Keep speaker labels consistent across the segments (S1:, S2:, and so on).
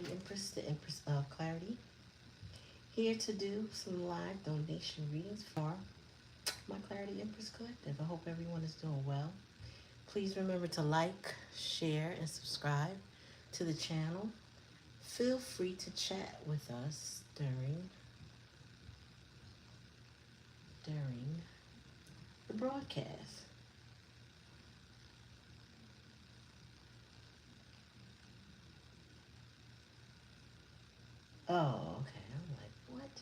S1: Clarity Empress, the Empress of Clarity, here to do some live donation readings for my Clarity Empress Collective. I hope everyone is doing well. Please remember to like, share, and subscribe to the channel. Feel free to chat with us during the broadcast. Oh, okay. I'm like, what?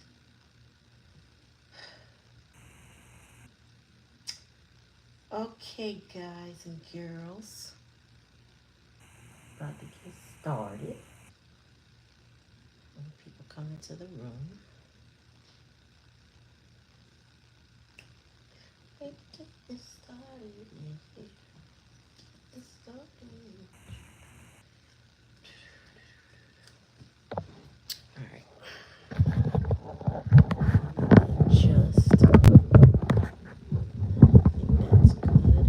S1: Okay, guys and girls. About to get started. When people come into the room. Hey, get this started. Get this started. All right. Just. I think that's good.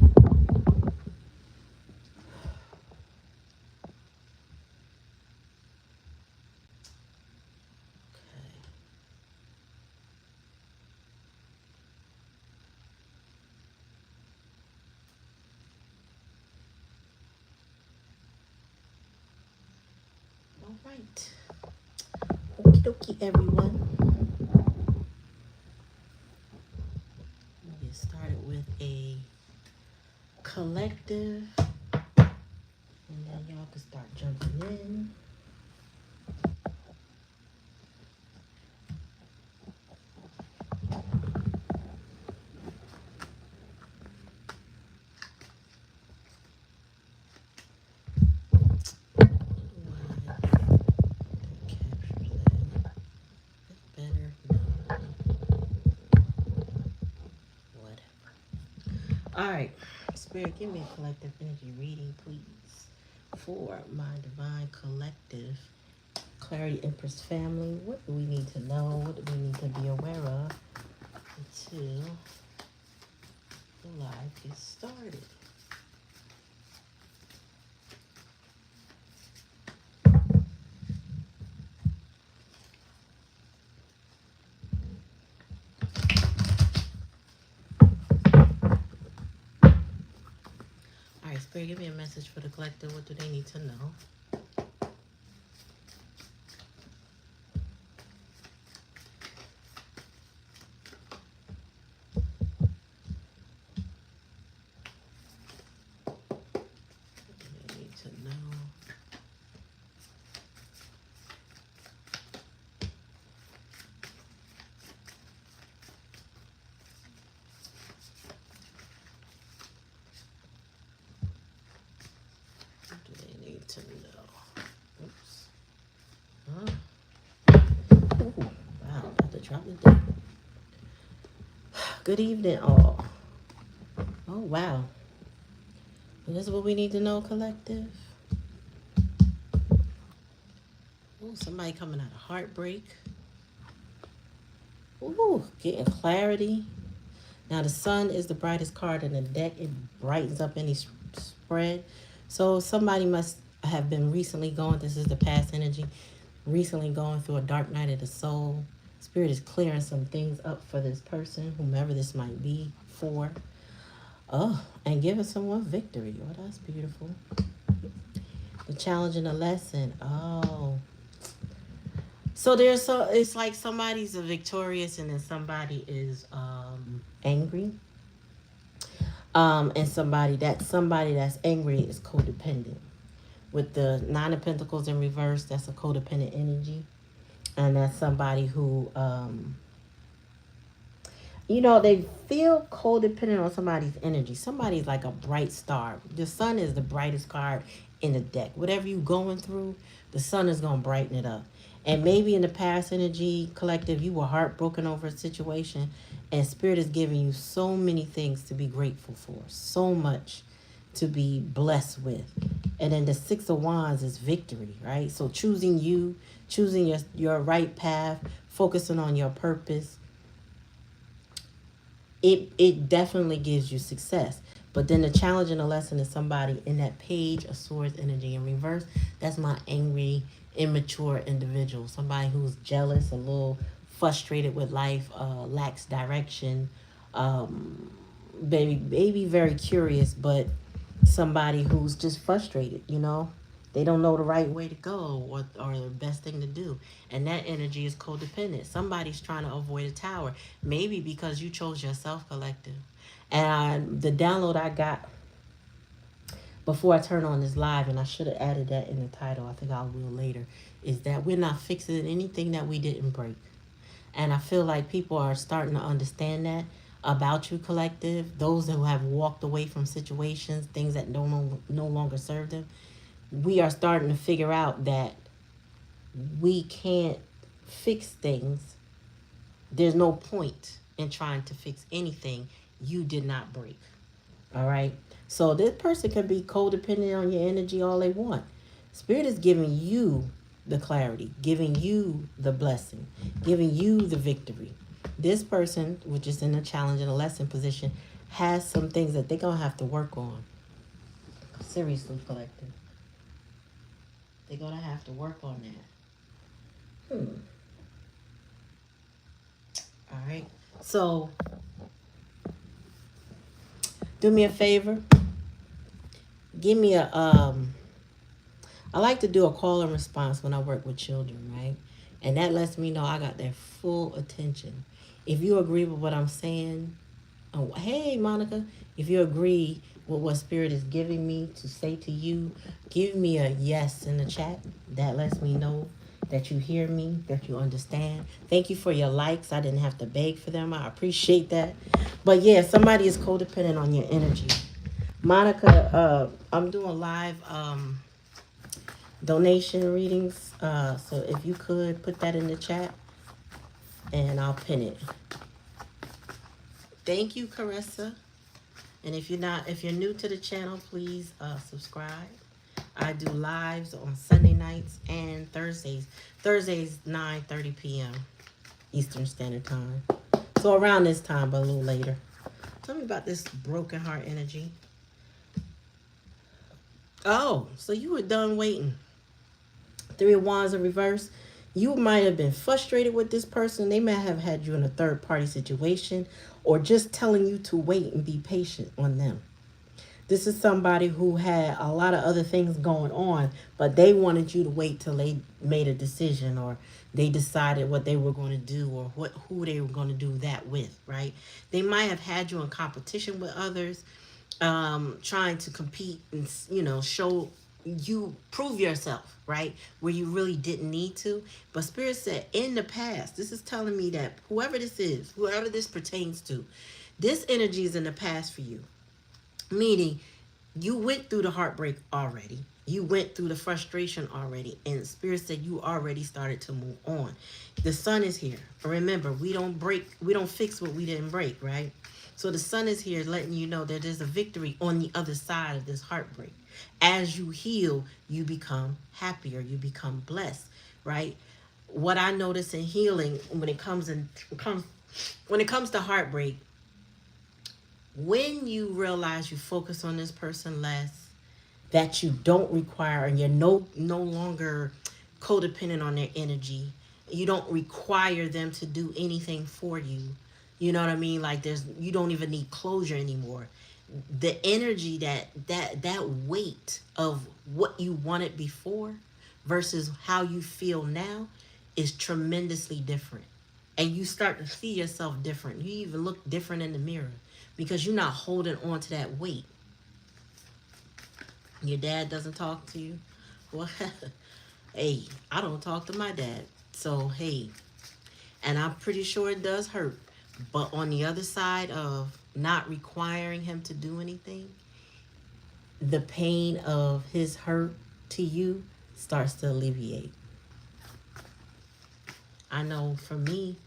S1: Okay. All right. Okie dokie, everyone. We'll get started with a collective, and then y'all can start jumping in. All right, Spirit, give me a collective energy reading, please, for my divine collective Clarity Empress family. What do we need to know? What do we need to be aware of until the live gets started? All right, Spirit, give me a message for the collective. What do they need to know? To know. Oops. Ooh, wow, about to drop it down. Good evening, all. Oh, wow. And this is what we need to know, collective. Ooh, somebody coming out of heartbreak. Ooh, getting clarity. Now, the sun is the brightest card in the deck. It brightens up any spread. So somebody must have been recently going, this is the past energy, recently going through a dark night of the soul. Spirit is clearing some things up for this person, whomever this might be for. Oh, and giving someone victory. Oh, that's beautiful. The challenge and the lesson. Oh. So it's like somebody's victorious and then somebody is angry. And somebody that's angry is codependent. With the Nine of Pentacles in reverse, that's a codependent energy. And that's somebody who, they feel codependent on somebody's energy. Somebody's like a bright star. The sun is the brightest card in the deck. Whatever you're going through, the sun is going to brighten it up. And maybe in the past energy collective, you were heartbroken over a situation, and Spirit is giving you so many things to be grateful for. So much to be blessed with. And then the Six of Wands is victory, right? So choosing you, choosing your right path, focusing on your purpose, it definitely gives you success. But then the challenge and the lesson is somebody in that Page of Swords energy in reverse. That's my angry immature individual, somebody who's jealous, a little frustrated with life, lacks direction, maybe very curious, but somebody who's just frustrated, you know? They don't know the right way to go or the best thing to do. And that energy is codependent. Somebody's trying to avoid a tower. Maybe because you chose yourself, collective. And the download I got before I turn on this live, and I should have added that in the title, I think I will later, is that we're not fixing anything that we didn't break. And I feel like people are starting to understand that about you, collective. Those who have walked away from situations, things that no longer serve them, we are starting to figure out that we can't fix things. There's no point in trying to fix anything you did not break. All right. So this person can be codependent on your energy all they want. Spirit is giving you the clarity, giving you the blessing, giving you the victory. This person, which is in a challenge and a lesson position, has some things that they're going to have to work on. Seriously, collective. They're going to have to work on that. All right. So, do me a favor. Give me a, I like to do a call and response when I work with children, right? And that lets me know I got their full attention. If you agree with what I'm saying, oh, hey, Monica, if you agree with what Spirit is giving me to say to you, give me a yes in the chat. That lets me know that you hear me, that you understand. Thank you for your likes. I didn't have to beg for them. I appreciate that. But yeah, somebody is codependent on your energy. Monica, I'm doing live donation readings. So if you could put that in the chat and I'll pin it. Thank you, Caressa. And if you're new to the channel, please subscribe. I do lives on Sunday nights and Thursdays. Thursdays 9:30 p.m. Eastern Standard Time. So around this time, but a little later. Tell me about this broken heart energy. Oh, so you were done waiting. Three of Wands in reverse. You might have been frustrated with this person. They may have had you in a third party situation or just telling you to wait and be patient on them. This is somebody who had a lot of other things going on, but they wanted you to wait till they made a decision or they decided what they were going to do or who they were going to do that with, right? They might have had you in competition with others, trying to compete and, show you, prove yourself, right? Where you really didn't need to. But Spirit said in the past, this is telling me that whoever this is, whoever this pertains to, this energy is in the past for you. Meaning, you went through the heartbreak already. You went through the frustration already. And Spirit said you already started to move on. The sun is here. Remember, we don't fix what we didn't break, right? So the sun is here letting you know that there's a victory on the other side of this heartbreak. As you heal, you become happier. You become blessed, right? What I notice in healing when it comes to heartbreak, when you realize you focus on this person less, that you don't require, and you're no longer codependent on their energy, you don't require them to do anything for you. You know what I mean? Like you don't even need closure anymore. The energy that weight of what you wanted before versus how you feel now is tremendously different. And you start to see yourself different. You even look different in the mirror because you're not holding on to that weight. Your dad doesn't talk to you. Well, hey, I don't talk to my dad. So, hey, and I'm pretty sure it does hurt. But on the other side of not requiring him to do anything, the pain of his hurt to you starts to alleviate. I know for me,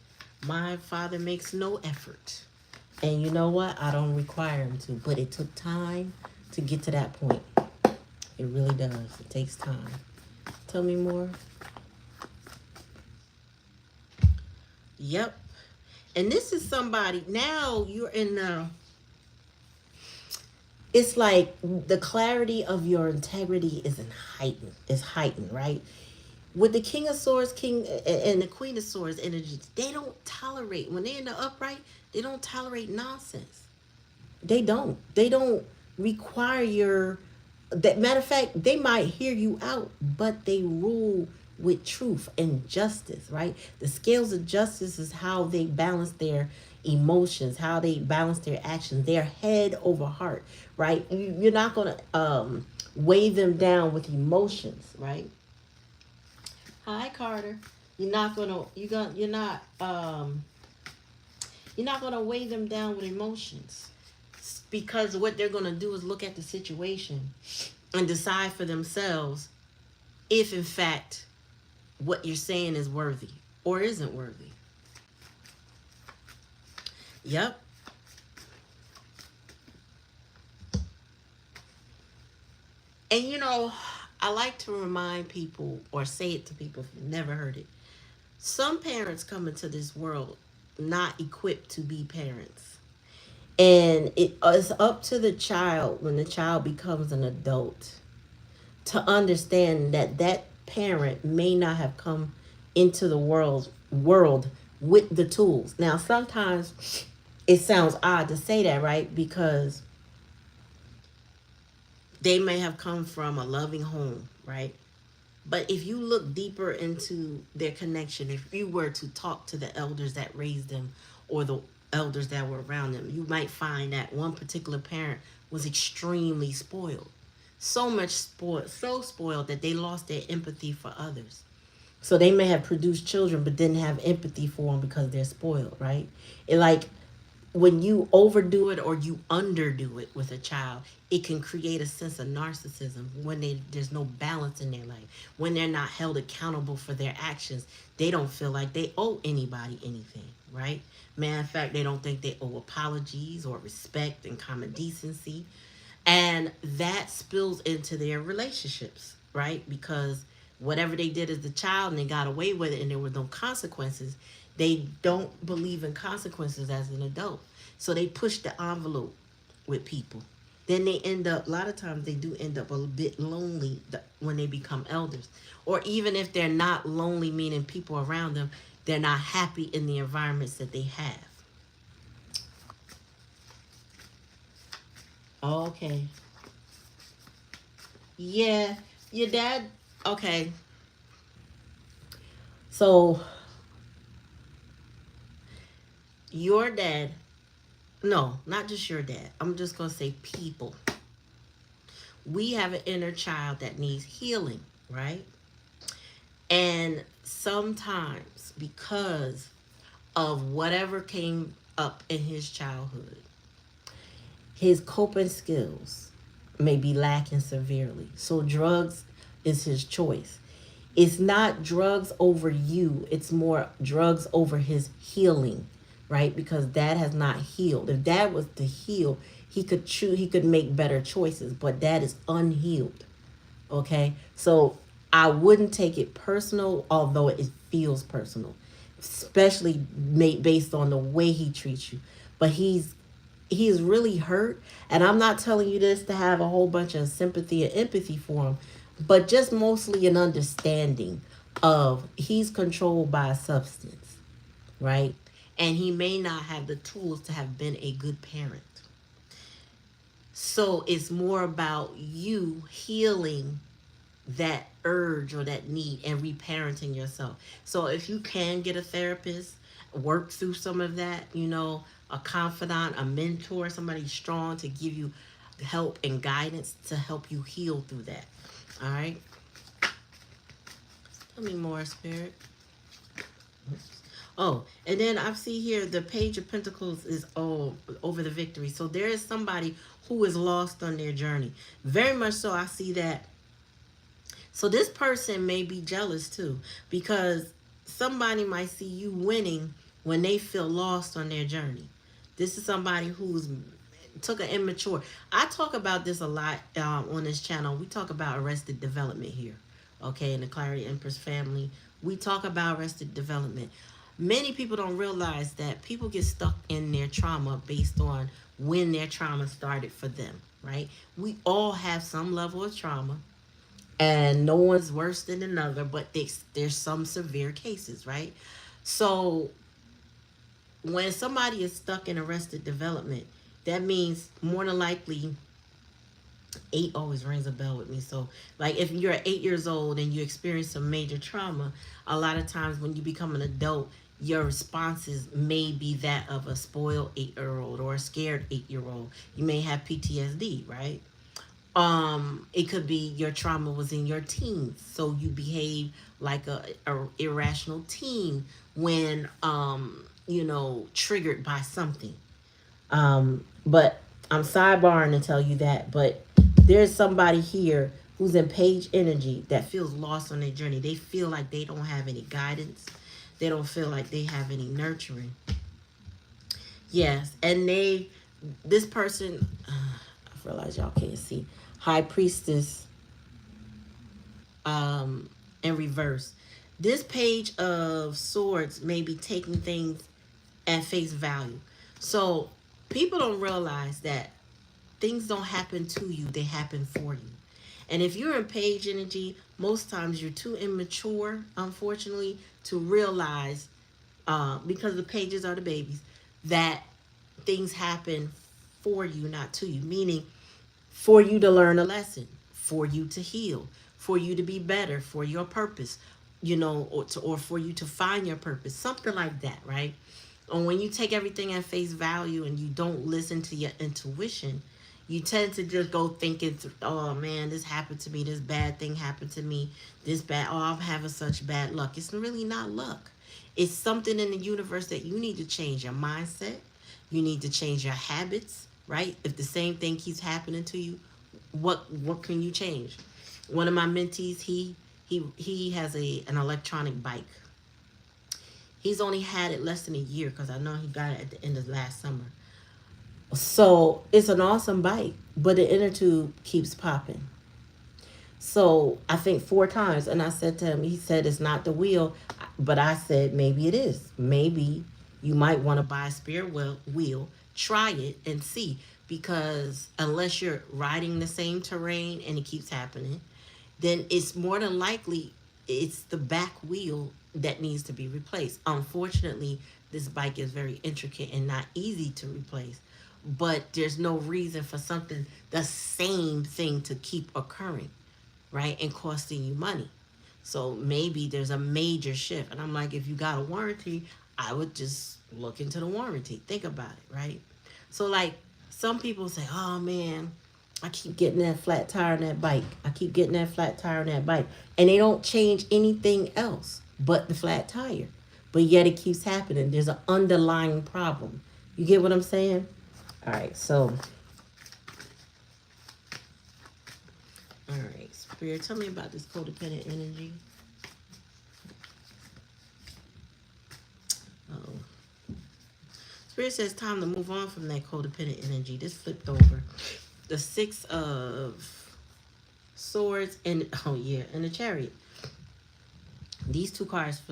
S1: my father makes no effort. And you know what? I don't require him to. But it took time to get to that point. It really does. It takes time. Tell me more. Yep. And this is somebody, now you're in it's like the clarity of your integrity is heightened, right? With the King of Swords, King and the Queen of Swords energy, they don't tolerate, when they're in the upright, they don't tolerate nonsense. They don't. They don't require your, that matter of fact, they might hear you out, but they rule with truth and justice, right? The scales of justice is how they balance their emotions, how they balance their actions, their head over heart, right? You're not gonna weigh them down with emotions, right? Hi, Carter. You're not gonna weigh them down with emotions, because what they're gonna do is look at the situation and decide for themselves if in fact what you're saying is worthy or isn't worthy. Yep. And I like to remind people or say it to people if you've never heard it. Some parents come into this world not equipped to be parents. And it is up to the child, when the child becomes an adult, to understand that that parent may not have come into the world with the tools. Now, sometimes it sounds odd to say that, right? Because they may have come from a loving home, right? But if you look deeper into their connection, if you were to talk to the elders that raised them or the elders that were around them, you might find that one particular parent was extremely spoiled. So much spoiled, so spoiled that they lost their empathy for others. So they may have produced children but didn't have empathy for them because they're spoiled, right? It like when you overdo it or you underdo it with a child, it can create a sense of narcissism when there's no balance in their life. When they're not held accountable for their actions, they don't feel like they owe anybody anything, right? Matter of fact, they don't think they owe apologies or respect and common decency. And that spills into their relationships, right? Because whatever they did as a child and they got away with it and there were no consequences, they don't believe in consequences as an adult. So they push the envelope with people. Then they end up, a lot of times they do end up a bit lonely when they become elders. Or even if they're not lonely, meaning people around them, they're not happy in the environments that they have. Okay. Yeah, your dad, okay. So your dad, no, not just your dad. I'm just going to say people. We have an inner child that needs healing, right? And sometimes because of whatever came up in his childhood, his coping skills may be lacking severely. So drugs is his choice. It's not drugs over you, it's more drugs over his healing, right? Because dad has not healed. If dad was to heal, he could choose, he could make better choices, but dad is unhealed. Okay? So I wouldn't take it personal, although it feels personal, especially based on the way he treats you. But he is really hurt, and I'm not telling you this to have a whole bunch of sympathy and empathy for him, but just mostly an understanding of he's controlled by a substance, right? And he may not have the tools to have been a good parent. So it's more about you healing that urge or that need and reparenting yourself. So if you can get a therapist, work through some of that, a confidant, a mentor, somebody strong to give you help and guidance to help you heal through that. All right. Tell me more, Spirit. Oh, and then I see here the Page of Pentacles is over the victory. So there is somebody who is lost on their journey. Very much so, I see that. So this person may be jealous too, because somebody might see you winning when they feel lost on their journey. This is somebody who's took an immature. I talk about this a lot on this channel. We talk about arrested development here, okay, in the Clarityempress family. We talk about arrested development. Many people don't realize that people get stuck in their trauma based on when their trauma started for them, right? We all have some level of trauma. and no one's worse than another, but there's some severe cases, right? So when somebody is stuck in arrested development, that means more than likely, eight always rings a bell with me. So, like, if you're 8 years old and you experience some major trauma, a lot of times when you become an adult, your responses may be that of a spoiled 8 year old or a scared 8 year old. You may have PTSD, right? It could be your trauma was in your teens, so you behave like a irrational teen when triggered by something. But I'm sidebarring to tell you that. But there's somebody here who's in page energy that feels lost on their journey. They feel like they don't have any guidance. They don't feel like they have any nurturing. Yes, and this person, I realize y'all can't see, High Priestess, in reverse. This page of swords may be taking things at face value. So people don't realize that things don't happen to you, they happen for you. And if you're in page energy, most times you're too immature, unfortunately, to realize, because the pages are the babies, that things happen for you, not to you. Meaning, for you to learn a lesson, for you to heal, for you to be better, for your purpose, or for you to find your purpose, something like that, right? And when you take everything at face value and you don't listen to your intuition, you tend to just go thinking, oh man, this happened to me, this bad thing happened to me, oh, I'm having such bad luck. It's really not luck. It's something in the universe that you need to change your mindset. You need to change your habits, right? If the same thing keeps happening to you, what can you change? One of my mentees, he has an electronic bike. He's only had it less than a year because I know he got it at the end of last summer. So it's an awesome bike, but the inner tube keeps popping. So I think 4 times, and I said to him, he said it's not the wheel, but I said maybe it is. Maybe you might want to buy a spare wheel, try it and see, because unless you're riding the same terrain and it keeps happening, then it's more than likely it's the back wheel that needs to be replaced. Unfortunately, this bike is very intricate and not easy to replace. But there's no reason for something, the same thing, to keep occurring, right? And costing you money. So maybe there's a major shift. And I'm like, if you got a warranty, I would just look into the warranty. Think about it, right? So, like, some people say, oh man, I keep getting that flat tire on that bike. I keep getting that flat tire on that bike. And they don't change anything else but the flat tire. But yet it keeps happening. There's an underlying problem. You get what I'm saying? All right, so, all right, Spirit, tell me about this codependent energy. Oh, Spirit says time to move on from that codependent energy. This flipped over. The Six of Swords and, oh yeah, and the Chariot. These two cards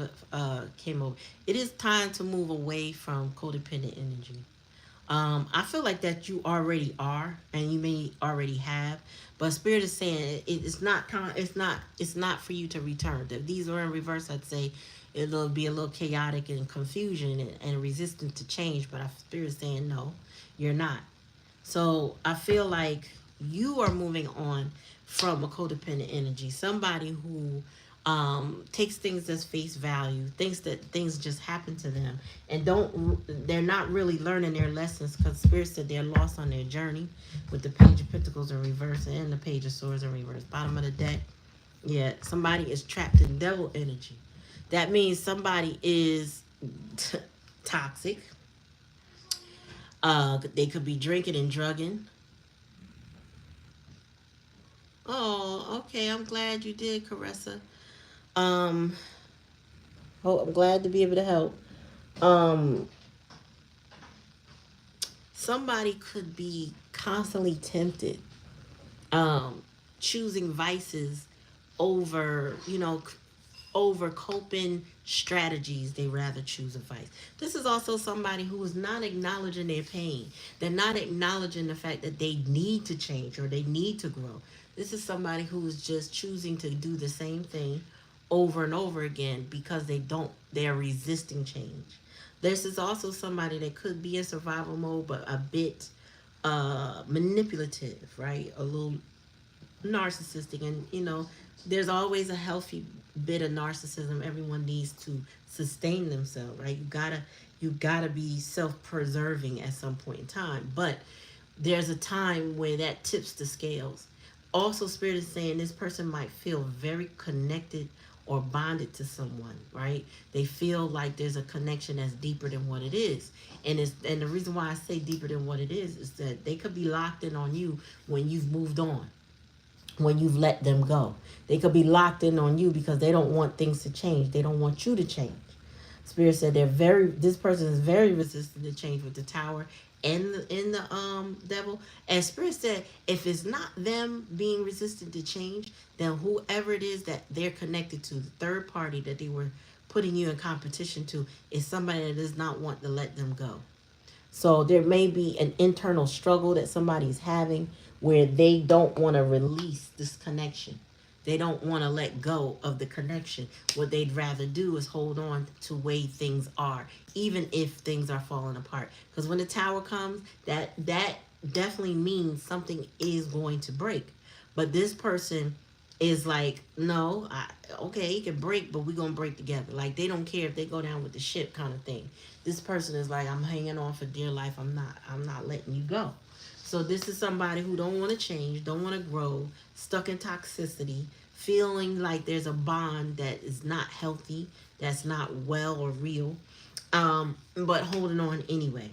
S1: came over. It is time to move away from codependent energy. I feel like that you already are, and you may already have, but Spirit is saying it's not time. It's not for you to return. If these are in reverse, I'd say it'll be a little chaotic and confusion and resistant to change. But Spirit is saying no, you're not. So I feel like you are moving on from a codependent energy, somebody who takes things as face value, thinks that things just happen to them, and they're not really learning their lessons, because Spirit said they're lost on their journey, with the Page of Pentacles in reverse and the Page of Swords in reverse. Bottom of the deck, yeah, somebody is trapped in devil energy. That means somebody is toxic. They could be drinking and drugging. Oh, okay. I'm glad you did, Caressa. Um, oh, I'm glad to be able to help. Um, Somebody could be constantly tempted, um, choosing vices over, over coping strategies. They rather choose a vice. This is also somebody who is not acknowledging their pain. They're not acknowledging the fact that they need to change or they need to grow. This is somebody who is just choosing to do the same thing over and over again because they're resisting change. This is also somebody that could be in survival mode, but a bit manipulative, right? A little narcissistic. And there's always a healthy bit of narcissism. Everyone needs to sustain themselves, right? You gotta be self-preserving at some point in time, but there's a time where that tips the scales. Also, spirit is saying this person might feel very connected or bonded to someone, right? They feel like there's a connection that's deeper than what it is. And the reason why I say deeper than what it is that they could be locked in on you when you've moved on, when you've let them go. They could be locked in on you because they don't want things to change. They don't want you to change. Spirit said this person is very resistant to change with the tower and the devil. And Spirit said if it's not them being resistant to change, then whoever it is that they're connected to, the third party that they were putting you in competition to, is somebody that does not want to let them go. So there may be an internal struggle that somebody's having where they don't want to release this connection. They don't want to let go of the connection. What they'd rather do is hold on to way things are, even if things are falling apart. Because when the tower comes, that definitely means something is going to break. But this person is like, no, okay, it can break, but we're gonna break together. Like they don't care if they go down with the ship, kind of thing. This person is like, I'm hanging on for dear life. I'm not letting you go. So this is somebody who don't want to change, don't want to grow, stuck in toxicity, feeling like there's a bond that is not healthy, that's not well or real, but holding on anyway.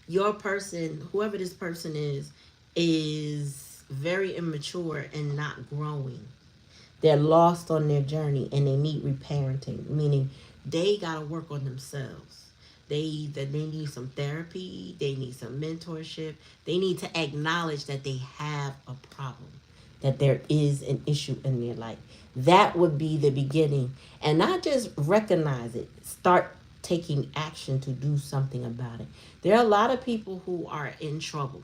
S1: Your person, whoever this person is very immature and not growing. They're lost on their journey and they need reparenting, meaning they got to work on themselves. They need some therapy, they need some mentorship. They need to acknowledge that they have a problem, that there is an issue in their life. That would be the beginning. And not just recognize it, start taking action to do something about it. There are a lot of people who are in trouble.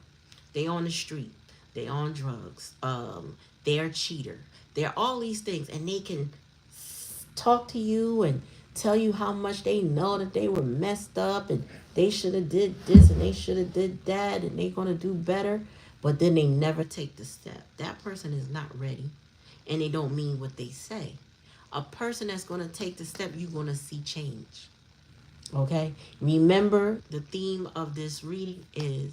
S1: They on the street, they on drugs, they're a cheater. They're all these things, and they can talk to you and tell you how much they know that they were messed up and they should have did this and they should have did that and they're going to do better, but then they never take the step. That person is not ready, and they don't mean what they say. A person that's going to take the step, you're going to see change. Okay, remember the theme of this reading is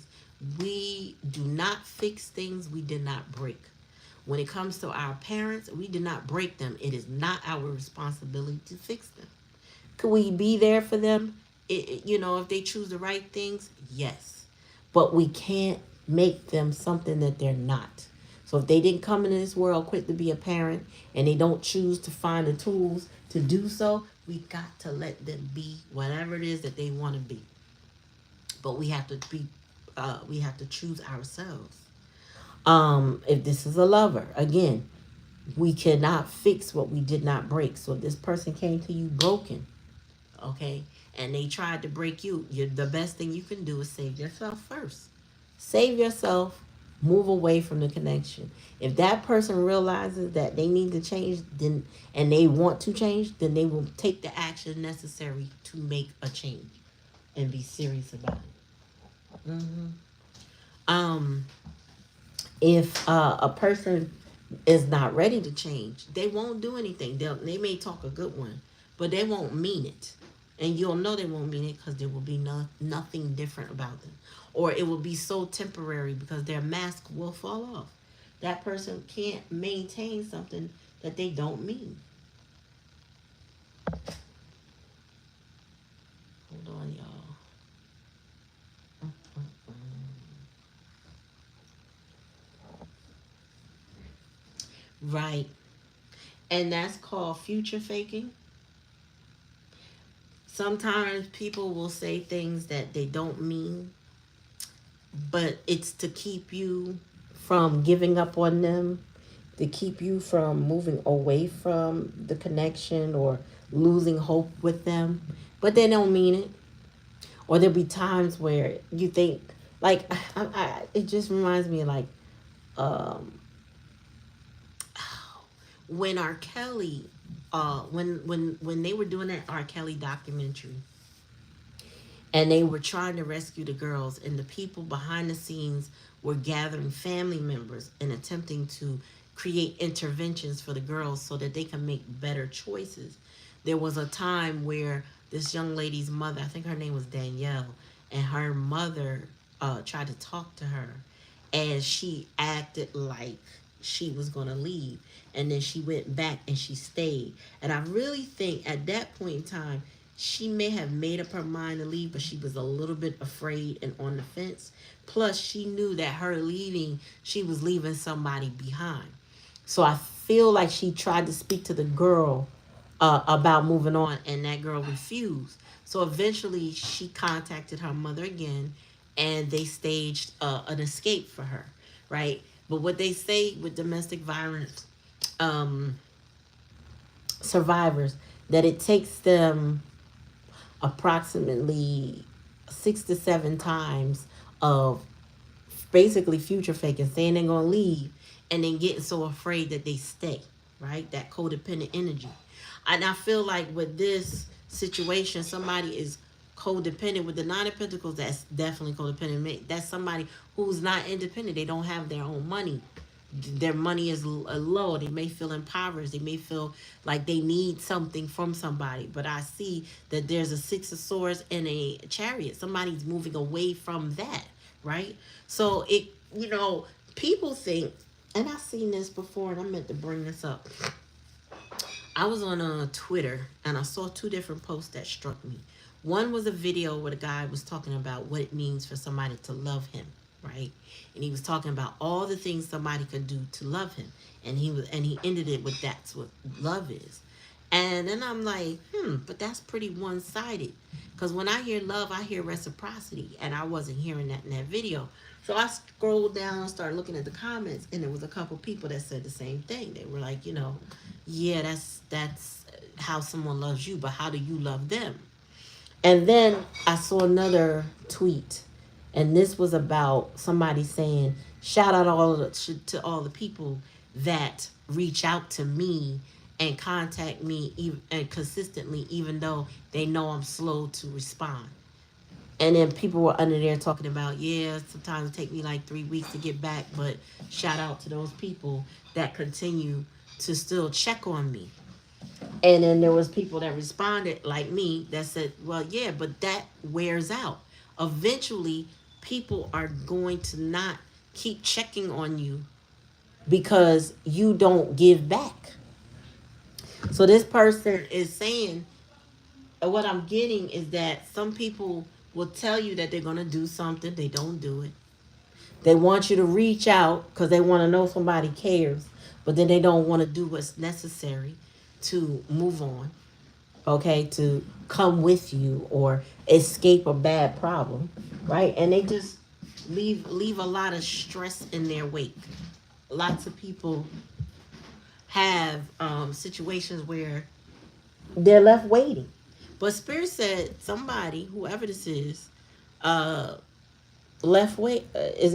S1: we do not fix things we did not break. When it comes to our parents, we did not break them. It is not our responsibility to fix them. Could we be there for them? If they choose the right things, yes. But we can't make them something that they're not. So if they didn't come into this world quick to be a parent and they don't choose to find the tools to do so, we got to let them be whatever it is that they want to be. But we have to choose ourselves. If this is a lover, again, we cannot fix what we did not break. So if this person came to you broken, okay, and they tried to break you, the best thing you can do is save yourself first. Save yourself, move away from the connection. If that person realizes that they need to change, then and they want to change, then they will take the action necessary to make a change and be serious about it. If a person is not ready to change, they won't do anything. They may talk a good one, but they won't mean it. And you'll know they won't mean it because there will be nothing different about them. Or it will be so temporary because their mask will fall off. That person can't maintain something that they don't mean. Hold on, y'all. Right. And that's called future faking. Sometimes people will say things that they don't mean, but it's to keep you from giving up on them, to keep you from moving away from the connection or losing hope with them. But they don't mean it. Or there'll be times where you think, like, it just reminds me of like, when R. Kelly, when they were doing that R. Kelly documentary, and they were trying to rescue the girls, and the people behind the scenes were gathering family members and attempting to create interventions for the girls so that they can make better choices. There was a time where this young lady's mother, I think her name was Danielle, and her mother tried to talk to her, and she acted like she was going to leave, and then she went back and she stayed. And I really think at that point in time she may have made up her mind to leave, but she was a little bit afraid and on the fence. Plus, she knew that her leaving, she was leaving somebody behind. So I feel like she tried to speak to the girl about moving on, and that girl refused. So eventually, she contacted her mother again, and they staged an escape for her, right? But what they say with domestic violence um, survivors, that it takes them approximately 6 to 7 times of basically future faking, saying they're gonna leave, and then getting so afraid that they stay, right? That codependent energy. And I feel like with this situation, somebody is codependent with the Nine of Pentacles. That's definitely codependent. That's somebody who's not independent. They don't have their own money. Their money is low. They may feel impoverished. They may feel like they need something from somebody. But I see that there's a Six of Swords and a Chariot. Somebody's moving away from that, right? So it, people think, and I've seen this before, and I meant to bring this up. I was on Twitter, and I saw two different posts that struck me. One was a video where the guy was talking about what it means for somebody to love him, right? And he was talking about all the things somebody could do to love him, and he ended it with that's what love is. And then I'm like, but that's pretty one-sided. Because when I hear love, I hear reciprocity, and I wasn't hearing that in that video. So I scrolled down and started looking at the comments, and there was a couple people that said the same thing. They were like, yeah, that's how someone loves you, but how do you love them? And then I saw another tweet, and this was about somebody saying, shout out to all the people that reach out to me and contact me and consistently, even though they know I'm slow to respond. And then people were under there talking about, yeah, sometimes it take me like 3 weeks to get back, but shout out to those people that continue to still check on me. And then there was people that responded like me that said, well, yeah, but that wears out. Eventually, people are going to not keep checking on you because you don't give back. So this person is saying, what I'm getting is that some people will tell you that they're going to do something, they don't do it. They want you to reach out because they want to know somebody cares, but then they don't want to do what's necessary to move on, okay, to come with you or escape a bad problem, right? And they just leave a lot of stress in their wake. Lots of people have situations where they're left waiting. But Spirit said somebody, whoever this is, uh, left wait is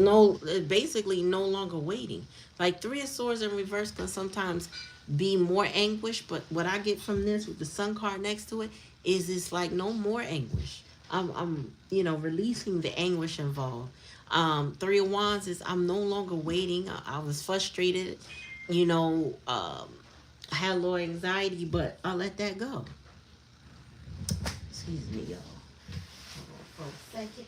S1: basically no longer waiting. Like Three of Swords in reverse can sometimes be more anguish, but what I get from this with the Sun card next to it is it's like no more anguish. I'm releasing the anguish involved. Three of Wands is I'm no longer waiting. I was frustrated, I had a little anxiety, but I let that go. Excuse me, y'all. Hold on for a second.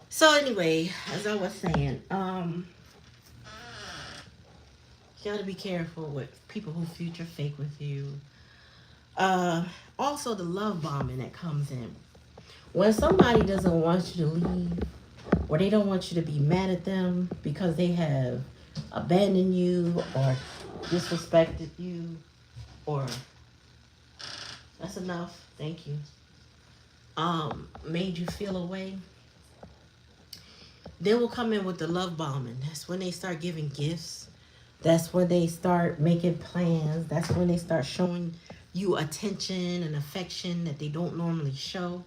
S1: So anyway, as I was saying, you gotta be careful with people who future fake with you. Also the love bombing that comes in. When somebody doesn't want you to leave, or they don't want you to be mad at them because they have abandoned you or disrespected you, or That's enough. Thank you. Made you feel away. They will come in with the love bombing. That's when they start giving gifts. That's when they start making plans. That's when they start showing you attention and affection that they don't normally show.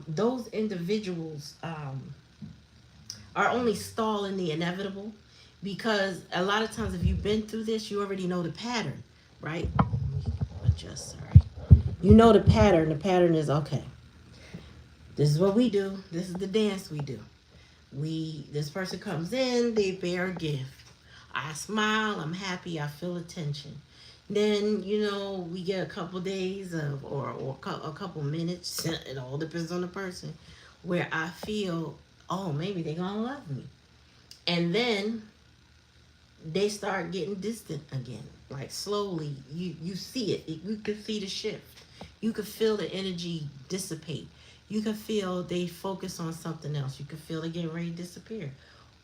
S1: Those individuals are only stalling the inevitable, because a lot of times if you've been through this, you already know the pattern, right? Adjust, sorry. You know the pattern. The pattern is, okay, this is what we do. This is the dance we do. This person comes in, they bear a gift. I smile, I'm happy, I feel attention. Then, we get a couple days of, or a couple minutes, it all depends on the person, where I feel, oh, maybe they're gonna love me. And then they start getting distant again. Like slowly, you see it. You can see the shift. You can feel the energy dissipate. You can feel they focus on something else. You can feel they get ready to disappear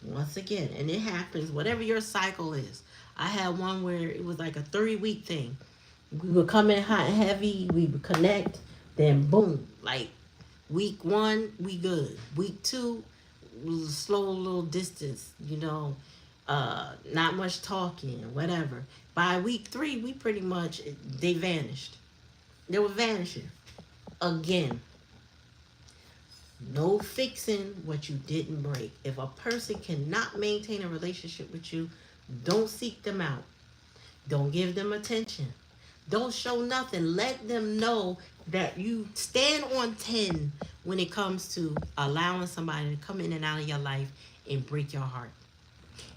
S1: once again. And it happens, whatever your cycle is. I had one where it was like a 3-week thing. We would come in hot and heavy, we would connect, then boom, like week 1, we good. Week 2, slow little distance, not much talking, whatever. By week 3, we pretty much, they vanished. They were vanishing again. No fixing what you didn't break. If a person cannot maintain a relationship with you, don't seek them out. Don't give them attention. Don't show nothing. Let them know that you stand on 10 when it comes to allowing somebody to come in and out of your life and break your heart.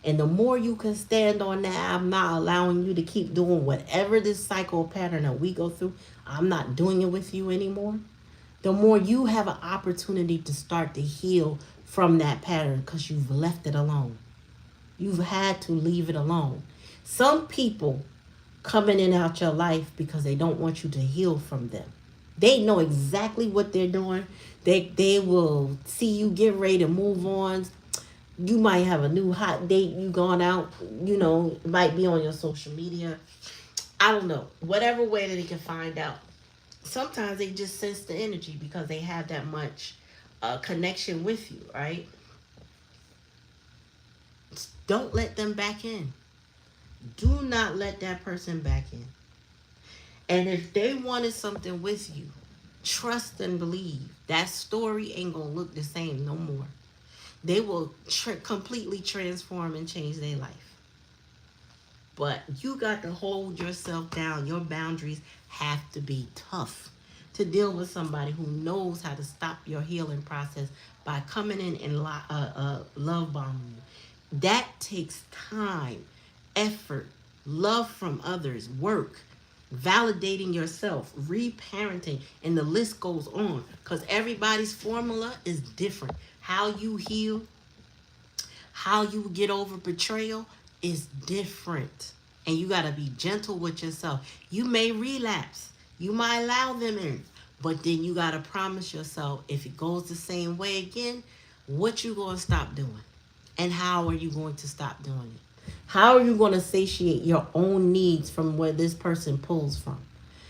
S1: And the more you can stand on that, I'm not allowing you to keep doing whatever this cycle pattern that we go through. I'm not doing it with you anymore. The more you have an opportunity to start to heal from that pattern, because you've left it alone. You've had to leave it alone. Some people come in and out your life because they don't want you to heal from them. They know exactly what they're doing. They will see you get ready to move on. You might have a new hot date. You gone out. It might be on your social media. I don't know. Whatever way that they can find out. Sometimes they just sense the energy because they have that much connection with you, right? Don't let them back in. Do not let that person back in. And if they wanted something with you, trust and believe that story ain't gonna look the same no more. They will completely transform and change their life. But you got to hold yourself down. Your boundaries have to be tough to deal with somebody who knows how to stop your healing process by coming in and love bombing you. That takes time, effort, love from others, work, validating yourself, reparenting, and the list goes on. Because everybody's formula is different. How you heal, how you get over betrayal is different. And you got to be gentle with yourself. You may relapse. You might allow them in. But then you got to promise yourself, if it goes the same way again, what you going to stop doing? And how are you going to stop doing it? How are you going to satiate your own needs from where this person pulls from?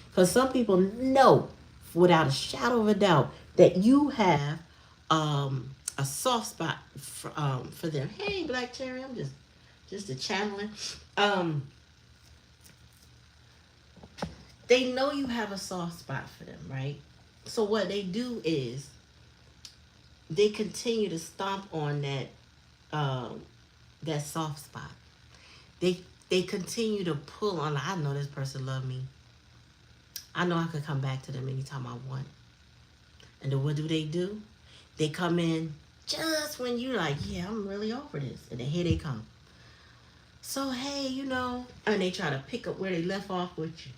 S1: Because some people know, without a shadow of a doubt, that you have a soft spot for them. Hey, Black Cherry, I'm just a channeling. They know you have a soft spot for them, right? So what they do is they continue to stomp on that soft spot. They continue to pull on. I know this person love me. I know I could come back to them anytime I want. And then what do? They come in just when you're like, yeah, I'm really over this. And then here they come. So, hey, and they try to pick up where they left off with you.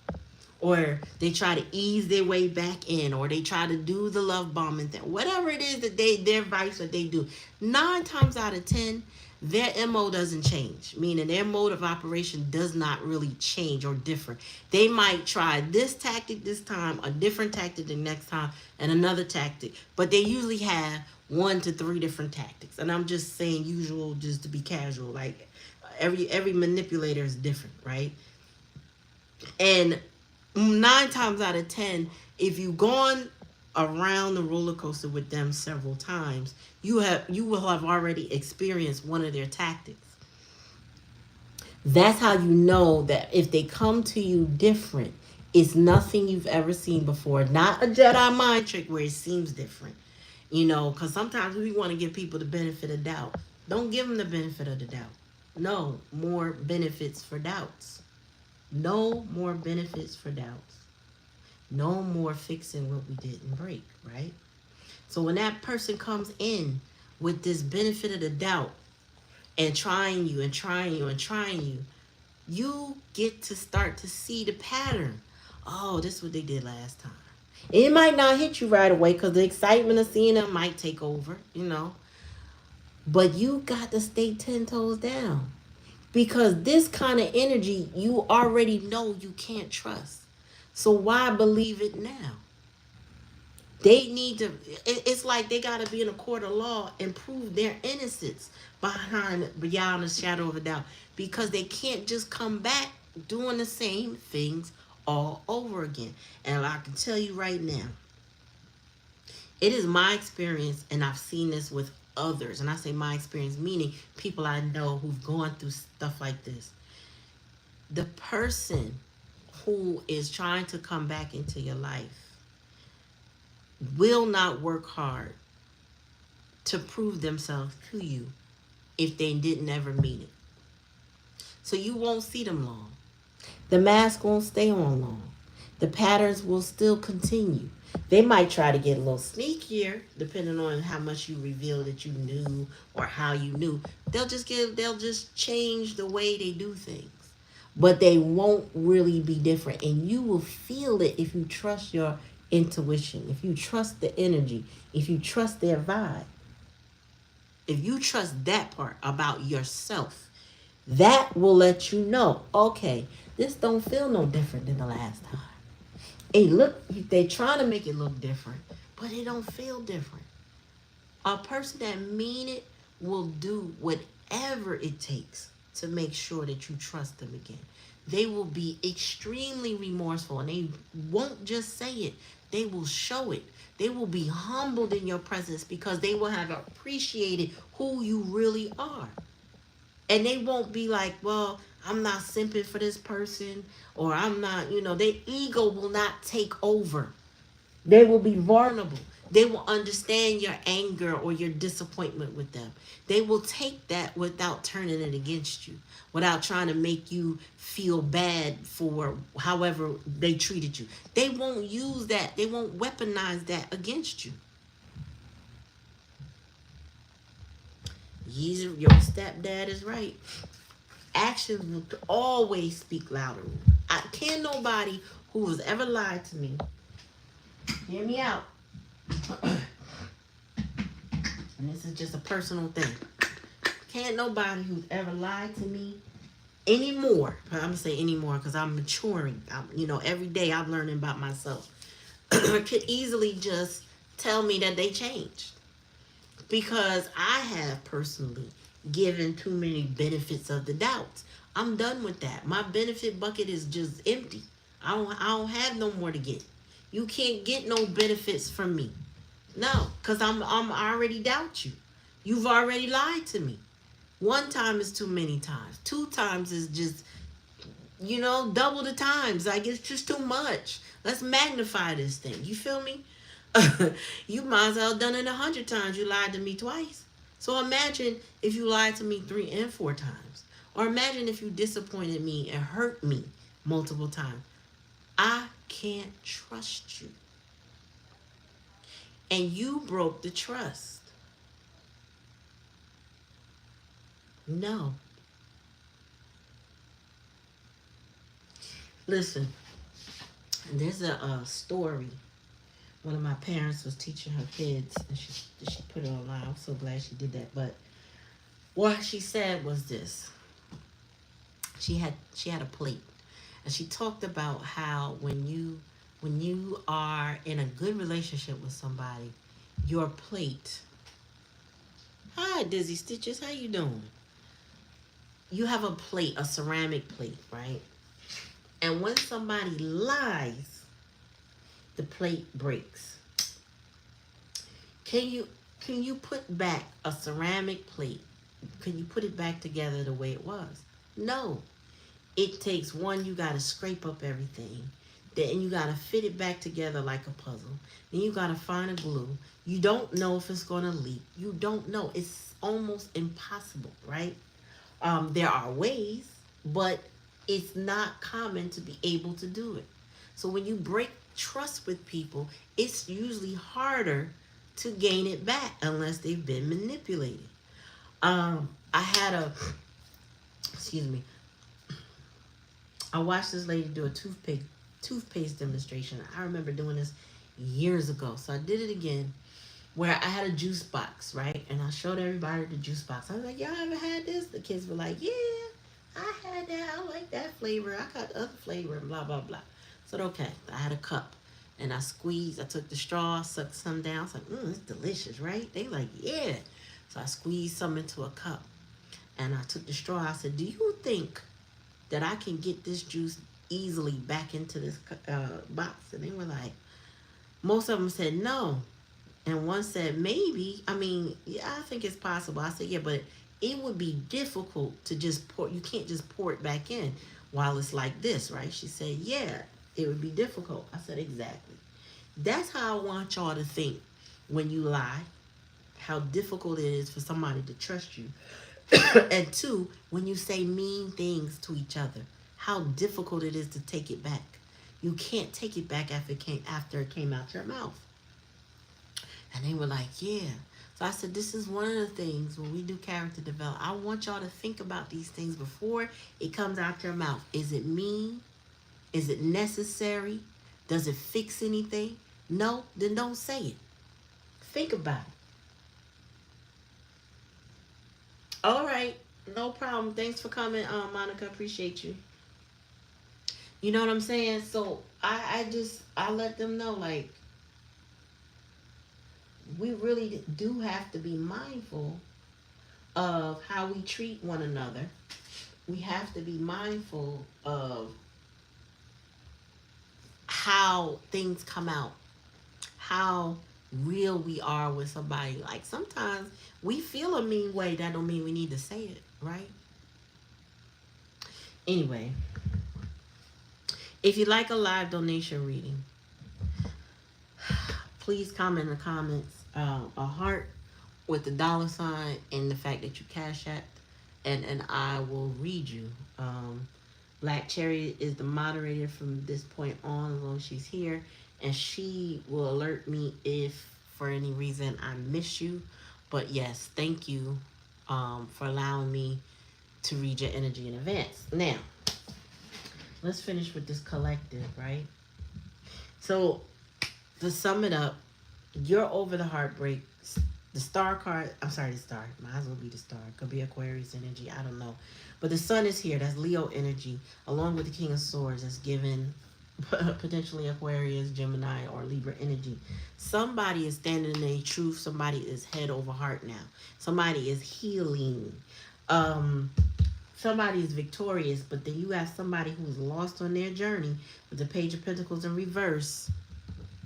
S1: Or they try to ease their way back in. Or they try to do the love bombing thing. Whatever it is that their vice that they do. 9 times out of 10, their MO doesn't change. Meaning their mode of operation does not really change or differ. They might try this tactic this time, a different tactic the next time, and another tactic. But they usually have 1 to 3 different tactics. And I'm just saying usual just to be casual. Like every manipulator is different, right? And 9 times out of 10, if you've gone around the roller coaster with them several times, you will have already experienced one of their tactics. That's how you know that if they come to you different, it's nothing you've ever seen before. Not a Jedi mind trick where it seems different. Because sometimes we want to give people the benefit of doubt. Don't give them the benefit of the doubt. No more benefits for doubts. No more benefits for doubts. No more fixing what we didn't break, right? So when that person comes in with this benefit of the doubt and trying you and trying you and trying you, you get to start to see the pattern. Oh, this is what they did last time. It might not hit you right away because the excitement of seeing them might take over. But you got to stay 10 toes down. Because this kind of energy, you already know you can't trust. So why believe it now? They need to, it's like they got to be in a court of law and prove their innocence beyond a shadow of a doubt. Because they can't just come back doing the same things all over again. And I can tell you right now, it is my experience, and I've seen this with others. And I say my experience, meaning people I know who've gone through stuff like this. The person who is trying to come back into your life will not work hard to prove themselves to you if they didn't ever mean it. So you won't see them long. The mask won't stay on long. The patterns will still continue. They might try to get a little sneakier, depending on how much you reveal that you knew or how you knew. They'll just change the way they do things. But they won't really be different. And you will feel it if you trust your intuition, if you trust the energy, if you trust their vibe. If you trust that part about yourself, that will let you know, okay, this don't feel no different than the last time. Hey, look, they trying to make it look different, but it don't feel different. A person that mean it will do whatever it takes to make sure that you trust them again. They will be extremely remorseful, and they won't just say it. They will show it. They will be humbled in your presence because they will have appreciated who you really are. And they won't be like, well, I'm not simping for this person, or I'm not, their ego will not take over. They will be vulnerable. They will understand your anger or your disappointment with them. They will take that without turning it against you, without trying to make you feel bad for however they treated you. They won't use that. They won't weaponize that against you. Your stepdad is right. Actions will always speak louder. Can't nobody who has ever lied to me, hear me out, and this is just a personal thing. Can't nobody who's ever lied to me anymore, I'm going to say anymore because I'm maturing. Every day I'm learning about myself. Could easily just tell me that they changed. Because I have personally given too many benefits of the doubt. I'm done with that. My benefit bucket is just empty. I don't have no more to get. You can't get no benefits from me. No, because I already doubt you. You've already lied to me. 1 time is too many times. 2 times is just, double the times. Like, it's just too much. Let's magnify this thing. You feel me? You might as well done it 100 times. You lied to me twice. So imagine if you lied to me 3 and 4 times. Or imagine if you disappointed me and hurt me multiple times. I can't trust you. And you broke the trust. No. Listen, there's a story. One of my parents was teaching her kids, and she put it online. I'm so glad she did that. But what she said was this. She had a plate, and she talked about how when you are in a good relationship with somebody, your plate. Hi, Dizzy Stitches. How you doing? You have a plate, a ceramic plate, right? And when somebody lies, the plate breaks. Can you can you put back a ceramic plate? Can you put it back together the way it was? No. It takes one, you gotta scrape up everything. Then you gotta fit it back together like a puzzle. Then you gotta find a glue. You don't know if it's gonna leak. You don't know. It's almost impossible, right? There are ways, but it's not common to be able to do it. So when you break trust with people, it's usually harder to gain it back unless they've been manipulated. I had a, excuse me, I watched this lady do a toothpaste demonstration. I remember doing this years ago, so I did it again. Where I had a juice box, right? And I showed everybody the juice box. I was like, y'all ever had this? The kids were like, yeah, I had that. I like that flavor. I got the other flavor and blah, blah, blah. So, okay, I had a cup. And I squeezed. I took the straw, sucked some down. I was like, it's delicious, right? They like, yeah. So I squeezed some into a cup. And I took the straw. I said, do you think that I can get this juice easily back into this box? And they were like, most of them said no. And one said, maybe. I mean, yeah, I think it's possible. I said, yeah, but it would be difficult to just pour. You can't just pour it back in while it's like this, right? She said, yeah, it would be difficult. I said, exactly. That's how I want y'all to think when you lie, how difficult it is for somebody to trust you. And two, when you say mean things to each other, how difficult it is to take it back. You can't take it back after it came out your mouth. And they were like, yeah. So I said, this is one of the things when we do character development. I want y'all to think about these things before it comes out your mouth. Is it mean? Is it necessary? Does it fix anything? No? Then don't say it. Think about it. All right. No problem. Thanks for coming, Monica. Appreciate you. You know what I'm saying? So I let them know, like, we really do have to be mindful of how we treat one another. We have to be mindful of how things come out, how real we are with somebody. Like sometimes we feel a mean way. That don't mean we need to say it, right? Anyway, if you like a live donation reading, please comment in the comments a heart with the $ and the fact that you cash at, and I will read you. Black Cherry is the moderator from this point on, as long as she's here, and she will alert me if for any reason I miss you. But yes, thank you for allowing me to read your energy in advance. Now, let's finish with this collective, right? So to sum it up, you're over the heartbreak. The star card, I'm sorry, the star, might as well be the star. Could be Aquarius energy, I don't know. But the sun is here, that's Leo energy, along with the King of Swords, that's given potentially Aquarius, Gemini, or Libra energy. Somebody is standing in their truth. Somebody is head over heart now. Somebody is healing. Somebody is victorious, but then you have somebody who's lost on their journey with the Page of Pentacles in reverse,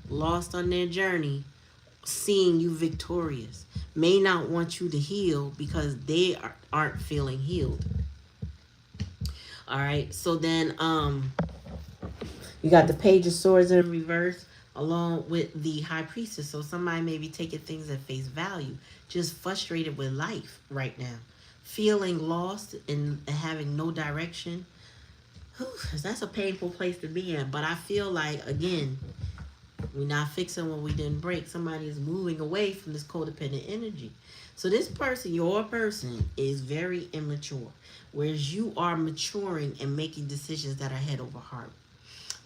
S1: lost on their journey, seeing you victorious, may not want you to heal because they aren't feeling healed. All right, so then you got the Page of Swords in reverse along with the High Priestess. So somebody may be taking things at face value, just frustrated with life right now, feeling lost and having no direction. Whew, that's a painful place to be in. But I feel like, again, we're not fixing what we didn't break. Somebody is moving away from this codependent energy. So this person, your person, is very immature, whereas you are maturing and making decisions that are head over heart.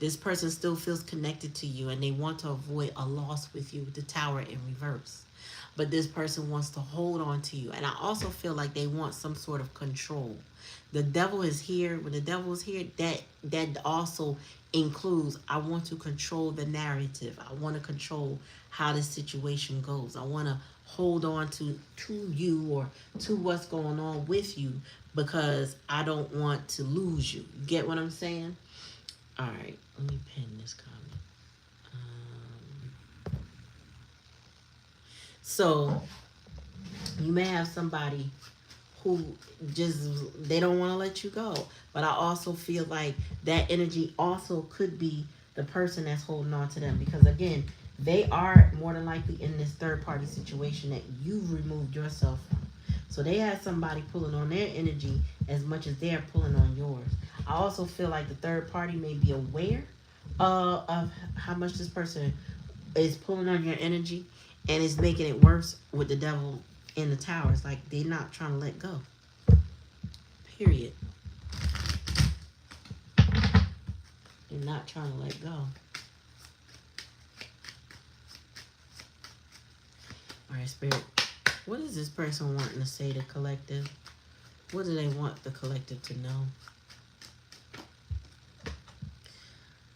S1: This person still feels connected to you and they want to avoid a loss with you with the Tower in reverse. But this person wants to hold on to you. And I also feel like they want some sort of control. The devil is here. When the devil is here, that also includes, I want to control the narrative. I want to control how this situation goes. I want to hold on to you or to what's going on with you because I don't want to lose you. You get what I'm saying? All right, let me pin this comment. So you may have somebody who just, they don't want to let you go. But I also feel like that energy also could be the person that's holding on to them, because again, they are more than likely in this third party situation that you've removed yourself from. So they have somebody pulling on their energy as much as they're pulling on yours. I also feel like the third party may be aware of how much this person is pulling on your energy, and it's making it worse with the devil in the towers. Like, they're not trying to let go. Period. They're not trying to let go. All right, Spirit. What is this person wanting to say to collective? What do they want the collective to know?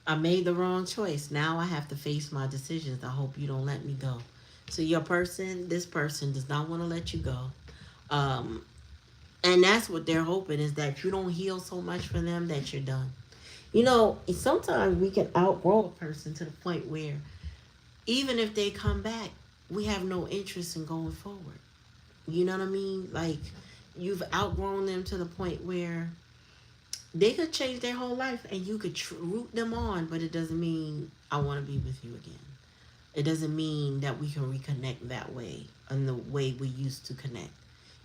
S1: I made the wrong choice. Now I have to face my decisions. I hope you don't let me go. So your person, this person does not want to let you go. And that's what they're hoping, is that you don't heal so much for them that you're done. You know, sometimes we can outgrow a person to the point where even if they come back, we have no interest in going forward. You know what I mean? Like, you've outgrown them to the point where they could change their whole life and you could root them on, but it doesn't mean I want to be with you again. It doesn't mean that we can reconnect that way, in the way we used to connect.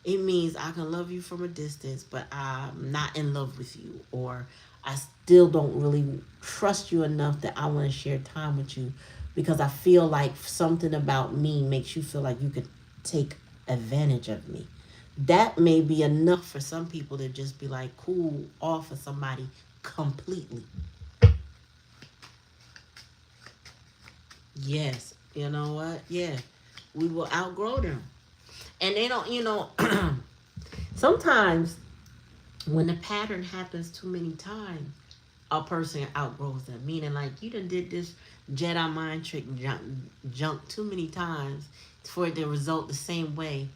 S1: It means I can love you from a distance, but I'm not in love with you, or I still don't really trust you enough that I want to share time with you, because I feel like something about me makes you feel like you could take advantage of me. That may be enough for some people to just be like cool off of somebody completely. Yes, you know what? Yeah, we will outgrow them. And they don't, sometimes when the pattern happens too many times, a person outgrows them. Meaning, like, you done did this Jedi mind trick junk too many times for it to result the same way.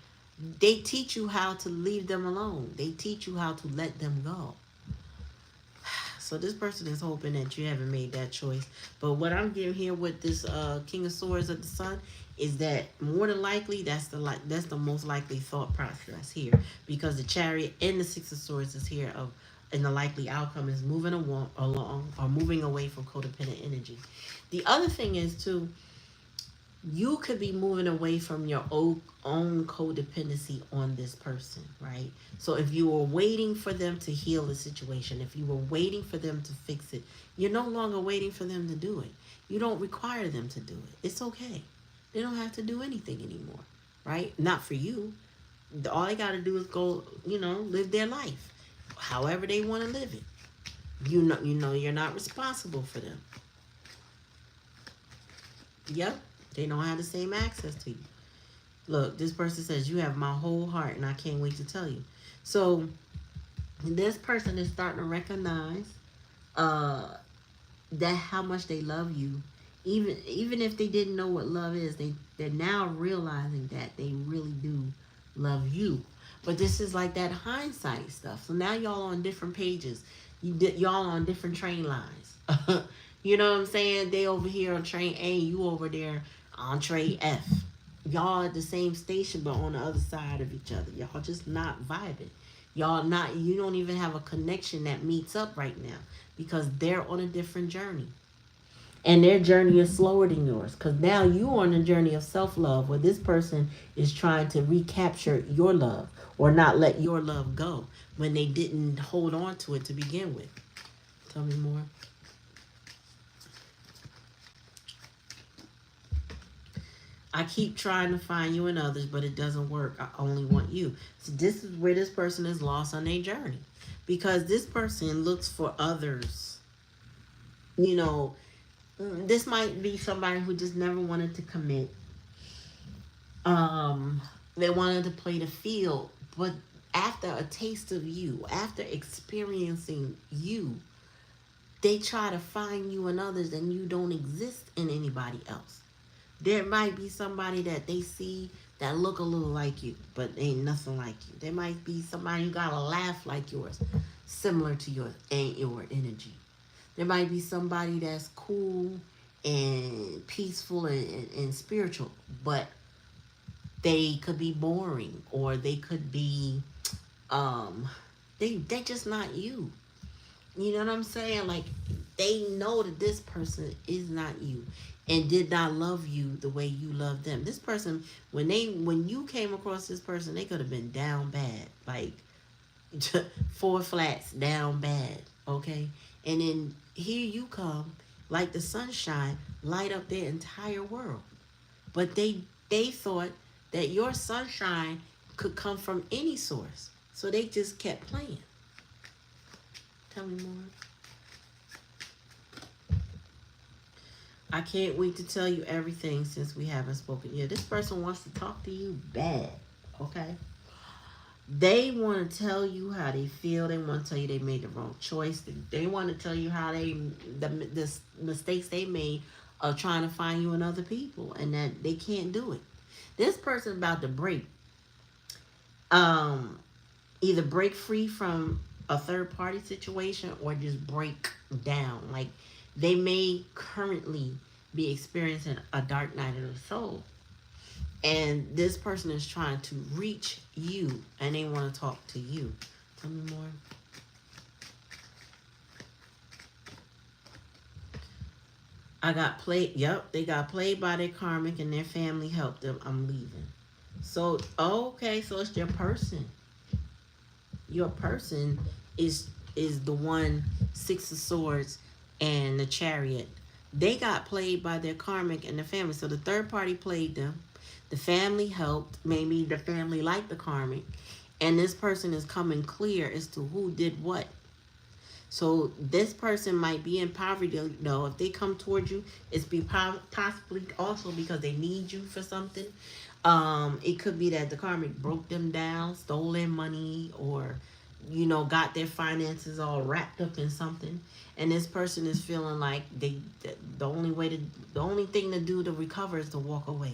S1: They teach you how to leave them alone. They teach you how to let them go. So this person is hoping that you haven't made that choice. But what I'm getting here with this King of Swords of the Sun is that more than likely that's the most likely thought process here, because the Chariot and the Six of Swords is here of, and the likely outcome is moving along or moving away from codependent energy. The other thing is too, you could be moving away from your own codependency on this person, right? So if you were waiting for them to heal the situation, if you were waiting for them to fix it, you're no longer waiting for them to do it. You don't require them to do it. It's okay. They don't have to do anything anymore, right? Not for you. All they got to do is go, live their life however they want to live it. You're not responsible for them. Yep. They don't have the same access to you. Look, this person says, you have my whole heart and I can't wait to tell you. So this person is starting to recognize that how much they love you. Even if they didn't know what love is, they're now realizing that they really do love you. But this is like that hindsight stuff. So now y'all on different pages. Y'all on different train lines. You know what I'm saying? They over here on train A, you over there on train F. Y'all at the same station but on the other side of each other. Y'all just not vibing. You don't even have a connection that meets up right now, because they're on a different journey. And their journey is slower than yours, because now you're on a journey of self-love, where this person is trying to recapture your love or not let your love go when they didn't hold on to it to begin with. Tell me more. I keep trying to find you in others, but it doesn't work. I only want you. So this is where this person is lost on their journey, because this person looks for others. This might be somebody who just never wanted to commit. They wanted to play the field, but after a taste of you, after experiencing you, they try to find you in others, and you don't exist in anybody else. There might be somebody that they see that look a little like you, but ain't nothing like you. There might be somebody who got a laugh like yours, similar to yours, ain't your energy. There might be somebody that's cool and peaceful and spiritual, but they could be boring, or they could be um they just not you. You know what I'm saying? Like, they know that this person is not you and did not love you the way you love them. This person, when you came across this person, they could have been down bad. Like, four flats down bad, okay? And then here you come, like the sunshine, light up their entire world. But they thought that your sunshine could come from any source. So they just kept playing. Tell me more. I can't wait to tell you everything since we haven't spoken. Yeah, this person wants to talk to you bad, okay? They want to tell you how they feel. They want to tell you they made the wrong choice. They want to tell you how the mistakes they made of trying to find you in other people, and that they can't do it. This person about to break, um, either break free from a third party situation or just break down. Like, they may currently be experiencing a dark night of the soul, and this person is trying to reach you and they want to talk to you. Tell me more. I got played. Yep, they got played by their karmic and their family helped them. I'm leaving. So, okay, so it's your person. Your person is the one, Six of Swords and the Chariot. They got played by their karmic and the family. So the third party played them. The family helped. Maybe the family liked the karmic. And this person is coming clear as to who did what. So this person might be in poverty. No, if they come towards you, it's possibly also because they need you for something. It could be that the karmic broke them down, stole their money, or got their finances all wrapped up in something. And this person is feeling like the only thing to do to recover is to walk away.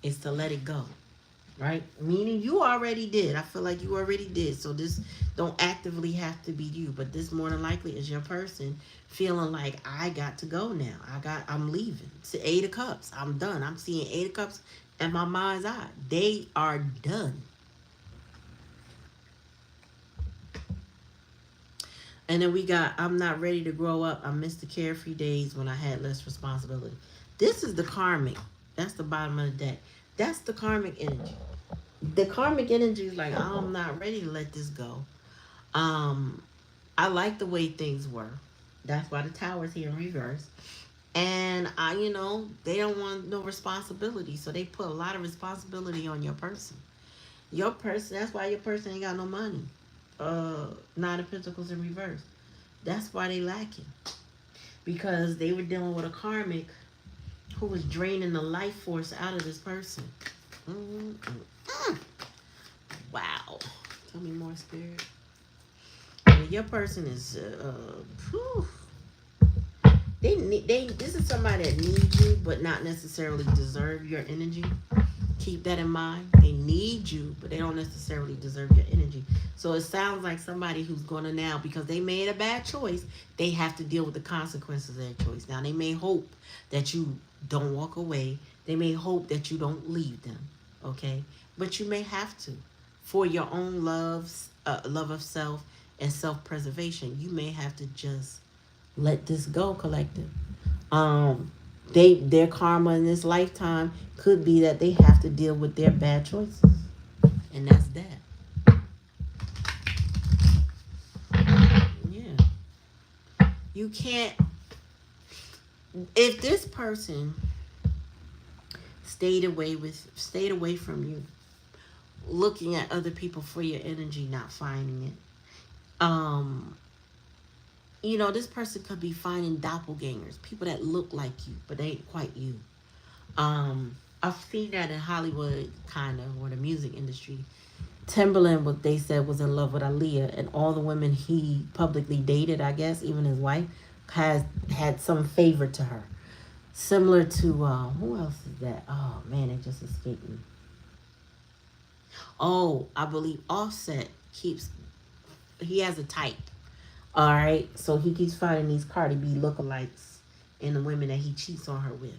S1: Is to let it go. Right? Meaning you already did. I feel like you already did. So this don't actively have to be you, but this more than likely is your person feeling like, I got to go now. I'm leaving. It's 8 of Cups. I'm done. I'm seeing 8 of Cups in my mind's eye. They are done. And then we got, I'm not ready to grow up. I missed the carefree days when I had less responsibility. This is the karmic. That's the bottom of the deck. That's the karmic energy. The karmic energy is like, I'm not ready to let this go. I like the way things were. That's why the tower's here in reverse. And they don't want no responsibility. So they put a lot of responsibility on your person. Your person, that's why your person ain't got no money. Nine of Pentacles in reverse. That's why they lacking. Because they were dealing with a karmic who was draining the life force out of this person. Wow. Tell me more, Spirit. Your person is this is somebody that needs you but not necessarily deserve your energy. Keep that in mind. They need you, but they don't necessarily deserve your energy. So it sounds like somebody who's going to now, because they made a bad choice, they have to deal with the consequences of their choice. Now, they may hope that you don't walk away. They may hope that you don't leave them, okay? But you may have to. For your own love of self and self-preservation, you may have to just let this go, collective. Their karma in this lifetime could be that they have to deal with their bad choices. And that's that. Yeah. You can't, if this person stayed away from you, looking at other people for your energy, not finding it. This person could be finding doppelgangers, people that look like you, but they ain't quite you. I've seen that in Hollywood, kind of, or the music industry. Timberland, what they said, was in love with Aaliyah, and all the women he publicly dated, I guess, even his wife, has had some favor to her. Similar to, who else is that? Oh, man, it just escaped me. Oh, I believe Offset he has a type. All right, so he keeps finding these Cardi B lookalikes in the women that he cheats on her with.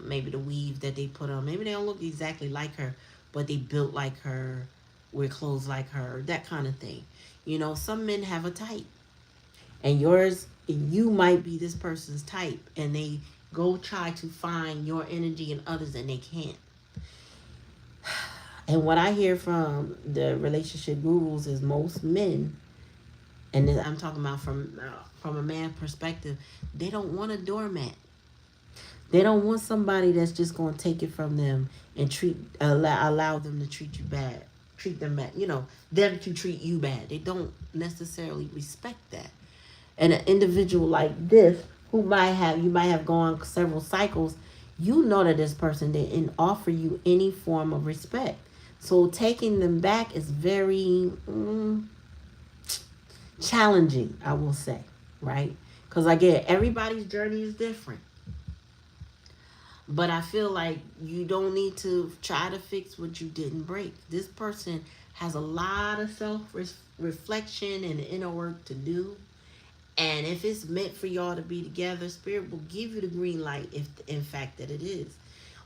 S1: Maybe the weave that they put on, maybe they don't look exactly like her, but they built like her, wear clothes like her, that kind of thing. You know, some men have a type, and you might be this person's type, and they go try to find your energy in others, and they can't. And what I hear from the relationship gurus is most men, and I'm talking about from a man perspective, they don't want a doormat. They don't want somebody that's just going to take it from them and allow them to treat you bad, treat them bad. You know, them to treat you bad. They don't necessarily respect that. And an individual like this, who you might have gone several cycles, you know that this person didn't offer you any form of respect. So taking them back is very challenging, I will say, right? Because again, everybody's journey is different. But I feel like you don't need to try to fix what you didn't break. This person has a lot of self reflection and inner work to do. And if it's meant for y'all to be together, Spirit will give you the green light if, in fact, that it is.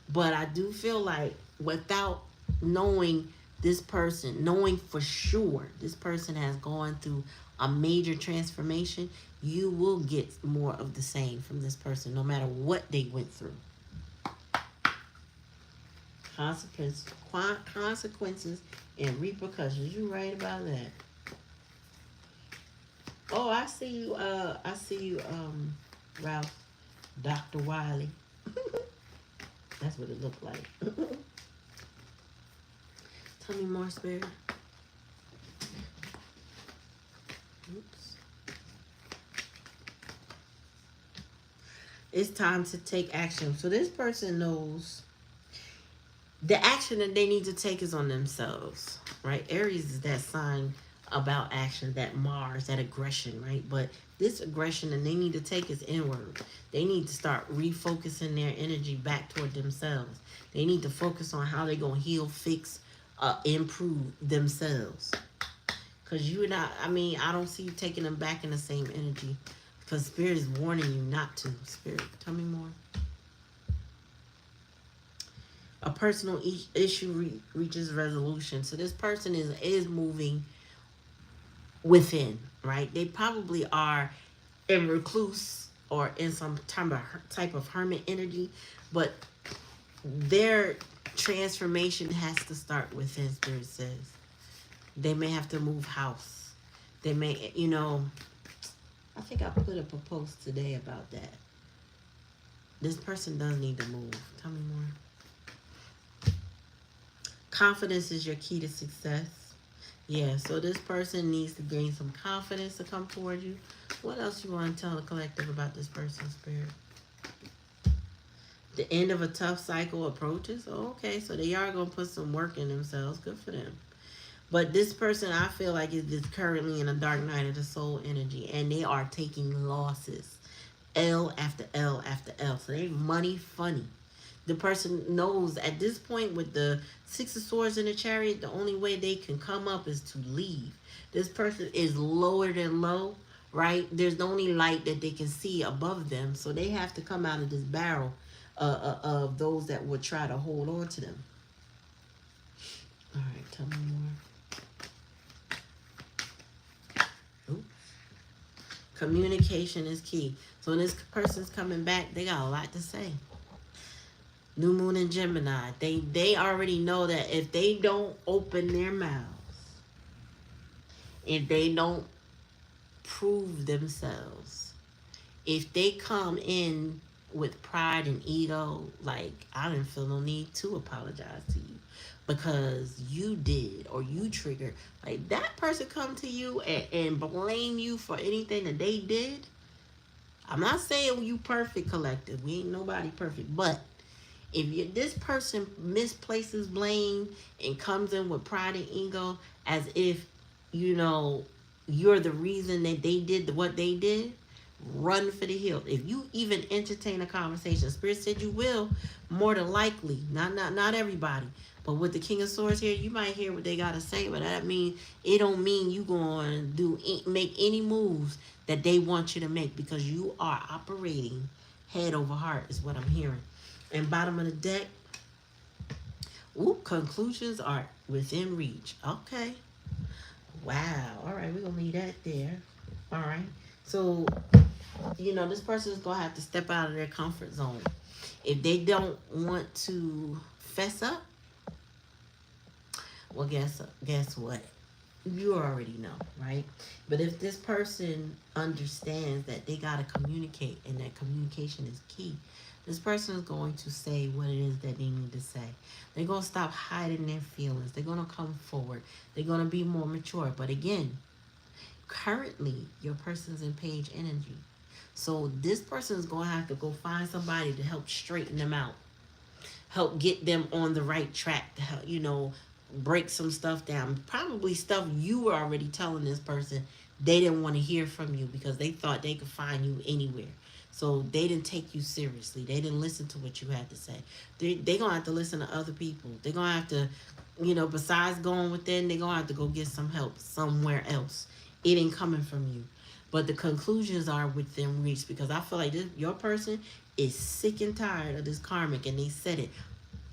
S1: But I do feel like without knowing this person, knowing for sure this person has gone through a major transformation, you will get more of the same from this person, no matter what they went through. Consequences and repercussions. You right about that. Oh, I see you. Ralph, Dr. Wiley. That's what it looked like. Tell me more, Spirit. Oops. It's time to take action. So this person knows the action that they need to take is on themselves, right? Aries is that sign about action, that Mars, that aggression, right? But this aggression that they need to take is inward. They need to start refocusing their energy back toward themselves. They need to focus on how they're going to heal, fix, improve themselves. Because I don't see you taking them back in the same energy. Because Spirit is warning you not to. Spirit, tell me more. A personal issue reaches resolution. So this person is moving within, right? They probably are in recluse or in some type of hermit energy, but their transformation has to start within, Spirit says. They may have to move house. They may, I think I put up a post today about that. This person does need to move. Tell me more. Confidence is your key to success. Yeah, so this person needs to gain some confidence to come toward you. What else you want to tell the collective about this person's Spirit? The end of a tough cycle approaches. Oh, okay, so they are going to put some work in themselves. Good for them. But this person, I feel like, is currently in a dark night of the soul energy, and they are taking losses. L after L after L. So they money funny. The person knows at this point with the Six of Swords in the Chariot, the only way they can come up is to leave. This person is lower than low, right? There's the only light that they can see above them. So they have to come out of this barrel of those that would try to hold on to them. All right, tell me more. Ooh. Communication is key. So when this person's coming back, they got a lot to say. New Moon in Gemini. They already know that if they don't open their mouths, if they don't prove themselves, if they come in with pride and ego, like, I didn't feel no need to apologize to you because you did or you triggered, like that person come to you and blame you for anything that they did. I'm not saying you perfect, collective. We ain't nobody perfect, but if this person misplaces blame and comes in with pride and ego as if, you're the reason that they did what they did, run for the hills. If you even entertain a conversation, Spirit said you will, more than likely. Not everybody. But with the King of Swords here, you might hear what they gotta say, but that mean it don't mean you going to make any moves that they want you to make, because you are operating head over heart is what I'm hearing. And bottom of the deck, ooh, conclusions are within reach. Okay. Wow. All right, we're gonna leave that there. All right. So, this person is gonna have to step out of their comfort zone. If they don't want to fess up, well, guess what? You already know, right? But if this person understands that they gotta communicate and that communication is key, this person is going to say what it is that they need to say. They're gonna stop hiding their feelings. They're gonna come forward. They're gonna be more mature. But again, currently your person's in page energy. So this person is going to have to go find somebody to help straighten them out, help get them on the right track, to help, break some stuff down. Probably stuff you were already telling this person they didn't want to hear from you because they thought they could find you anywhere. So they didn't take you seriously. They didn't listen to what you had to say. They're going to have to listen to other people. They're going to have to, besides going within, they're going to have to go get some help somewhere else. It ain't coming from you. But the conclusions are within reach, because I feel like your person is sick and tired of this karmic, and they said it.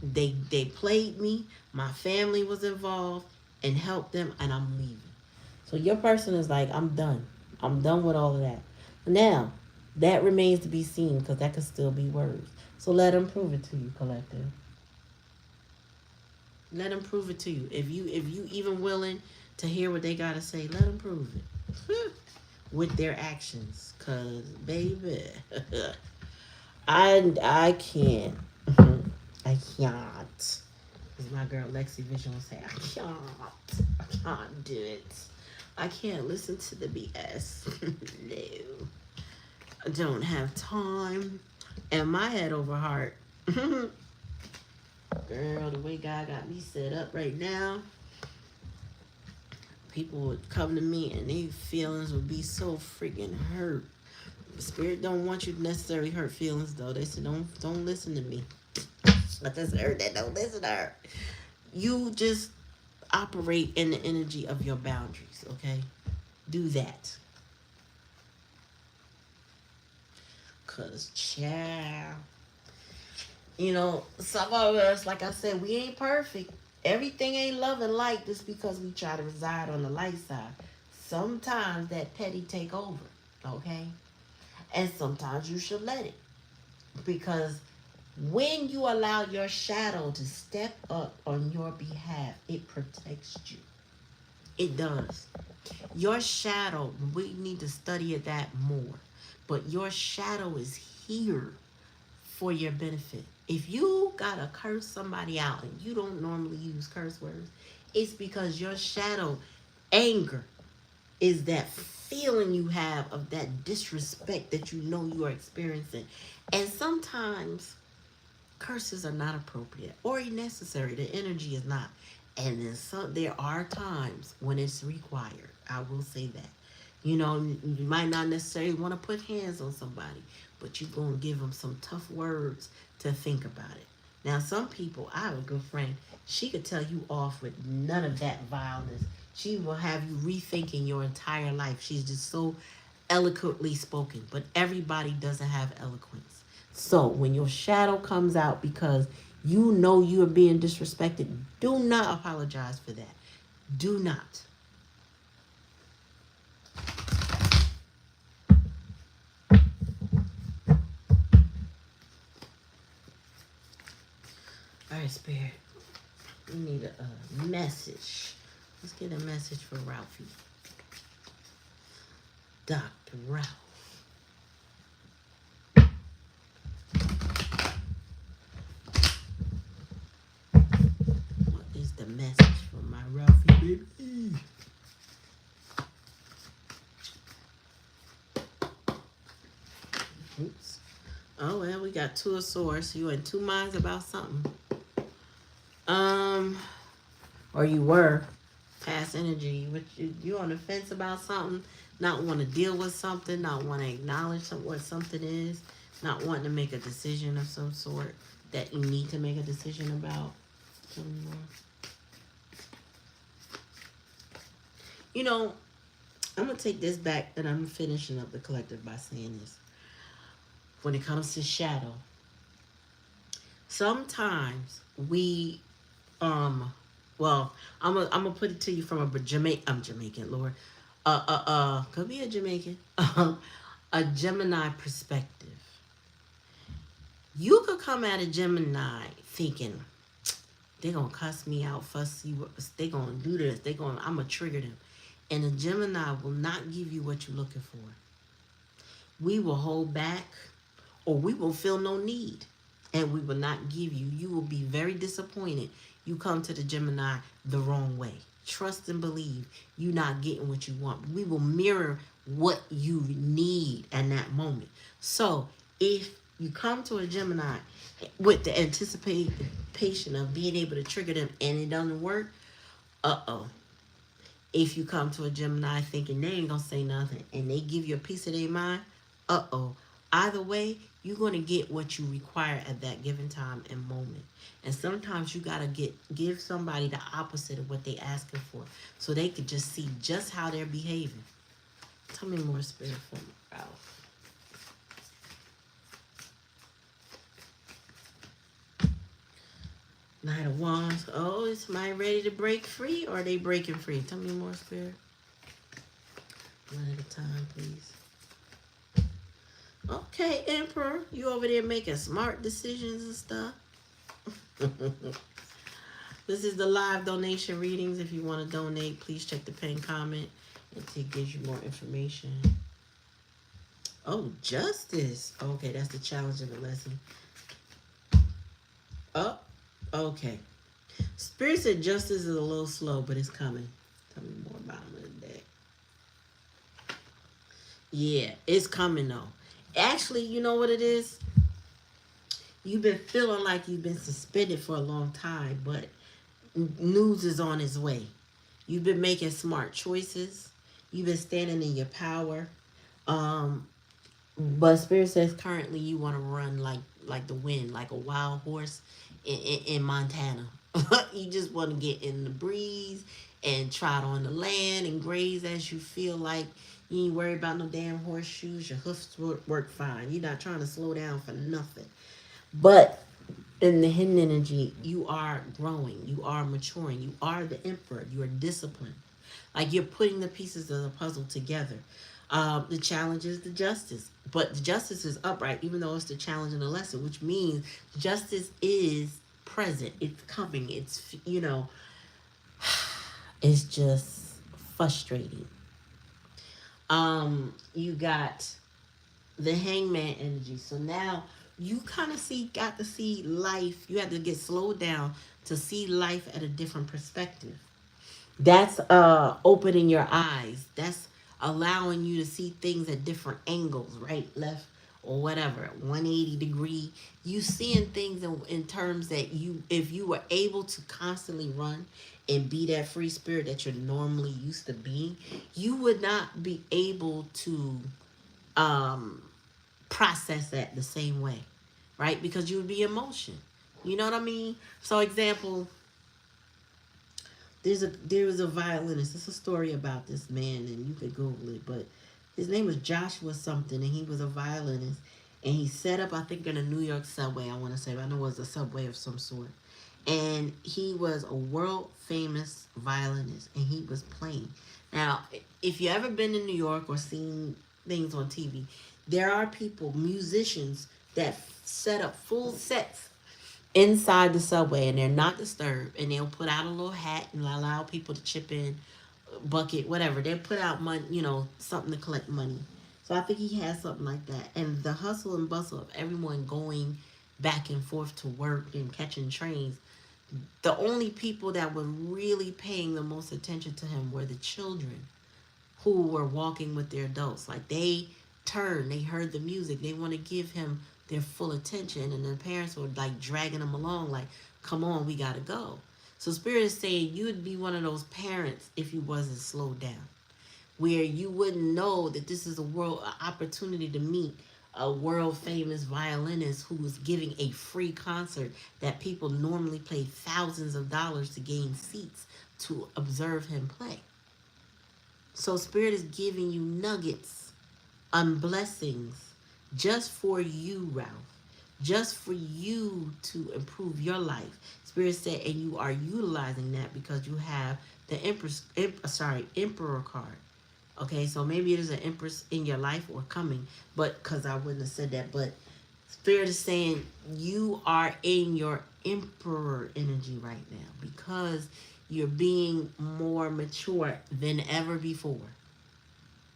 S1: They played me. My family was involved and helped them, and I'm leaving. So your person is like, I'm done. I'm done with all of that. Now, that remains to be seen, because that could still be words. So let them prove it to you, collective. Let them prove it to you. If you even willing to hear what they gotta say, let them prove it with their actions. Cause baby, I can't. I can't. As my girl Lexi Vision will say, I can't do it. I can't listen to the BS. No. I don't have time. And my head over heart. Girl, the way God got me set up right now, people would come to me and their feelings would be so freaking hurt. Spirit don't want you to necessarily hurt feelings, though. They said, don't listen to me. I just heard that. Don't listen to her. You just operate in the energy of your boundaries, okay? Do that. Because, child, some of us, like I said, we ain't perfect. Everything ain't love and light just because we try to reside on the light side. Sometimes that petty take over, okay? And sometimes you should let it. Because when you allow your shadow to step up on your behalf, it protects you. It does. Your shadow, we need to study that more. But your shadow is here for your benefit. If you gotta curse somebody out and you don't normally use curse words, it's because your shadow, anger, is that feeling you have of that disrespect that you are experiencing. And sometimes curses are not appropriate or necessary. The energy is not. And then there are times when it's required. I will say that. You might not necessarily want to put hands on somebody, but you're going to give them some tough words to think about it. Now, some people, I have a good friend, she could tell you off with none of that vileness. She will have you rethinking your entire life. She's just so eloquently spoken, but everybody doesn't have eloquence. So when your shadow comes out because you are being disrespected, do not apologize for that. Do not. All right, Spirit. We need a message. Let's get a message for Ralphie. Dr. Ralph. What is the message for my Ralphie, baby? Oops. Oh, well, we got two of swords. You in two minds about something. Or you were. Past energy, which you on the fence about something, not want to deal with something, not want to acknowledge what something is, not wanting to make a decision of some sort that you need to make a decision about. You know, I'm going to take this back and I'm finishing up the collective by saying this. When it comes to shadow, sometimes we, well, I'm gonna put it to you from I'm Jamaican, Lord. Could be a Jamaican. A Gemini perspective. You could come at a Gemini thinking, they're gonna cuss me out, fuss you, they gonna do this, I'm gonna trigger them. And a Gemini will not give you what you're looking for. We will hold back, or we will feel no need, and we will not give you. You will be very disappointed. You come to the Gemini the wrong way. Trust and believe you're not getting what you want. We will mirror what you need in that moment. So if you come to a Gemini with the anticipation of being able to trigger them and it doesn't work, if you come to a Gemini thinking they ain't gonna say nothing and they give you a piece of their mind, either way, you're going to get what you require at that given time and moment. And sometimes you got to give somebody the opposite of what they asking for so they could just see just how they're behaving. Tell me more, Spirit, from Ralph. Knight of Wands. Oh, is somebody ready to break free, or are they breaking free? Tell me more, Spirit. One at a time, please. Okay, Emperor, you over there making smart decisions and stuff. This is the live donation readings. If you want to donate, please check the pinned comment. It gives you more information. Oh, justice. Okay, that's the challenge of the lesson. Oh, okay. Spirit said justice is a little slow, but it's coming. Tell me more about it. Yeah, it's coming though. Actually, you know what it is? You've been feeling like you've been suspended for a long time, but news is on its way. You've been making smart choices. You've been standing in your power. But Spirit says currently you want to run like the wind, like a wild horse in Montana. You just want to get in the breeze and trot on the land and graze as you feel like. You ain't worried about no damn horseshoes. Your hoofs work fine. You're not trying to slow down for nothing. But in the hidden energy, you are growing. You are maturing. You are the emperor. You are disciplined. Like you're putting the pieces of the puzzle together. The challenge is the justice. But the justice is upright, even though it's the challenge and the lesson, which means justice is present. It's coming. It's, it's just frustrating. You got the hangman energy. So now you kind of got to see life. You have to get slowed down to see life at a different perspective. That's opening your eyes. That's allowing you to see things at different angles, right, left, or whatever, 180 degree. You seeing things in terms that if you were able to constantly run and be that free spirit that you're normally used to being, you would not be able to process that the same way, right? Because you would be in motion. You know what I mean? So example, there was a violinist. It's a story about this man, and you could Google it, but his name was Joshua something, and he was a violinist, and he set up, I think, in a New York subway, I want to say, I know it was a subway of some sort, and he was a world famous violinist, and he was playing. Now, if you ever been in New York or seen things on TV, there are people, musicians, that set up full sets inside the subway, and they're not disturbed, and they'll put out a little hat and allow people to chip in, bucket, whatever. They'll put out money, something to collect money. So I think he has something like that. And the hustle and bustle of everyone going back and forth to work and catching trains, the only people that were really paying the most attention to him were the children who were walking with their adults. Like they turned, they heard the music, they want to give him their full attention, and the parents were like dragging them along, like, come on, we gotta go. So Spirit is saying you would be one of those parents if you wasn't slowed down, where you wouldn't know that this is a world opportunity to meet a world famous violinist who was giving a free concert that people normally pay thousands of dollars to gain seats to observe him play. So Spirit is giving you nuggets and blessings just for you, Ralph. Just for you to improve your life. Spirit said, and you are utilizing that because you have the Emperor card. Okay, so maybe there's an Empress in your life or coming, but because I wouldn't have said that, but Spirit is saying you are in your Emperor energy right now because you're being more mature than ever before.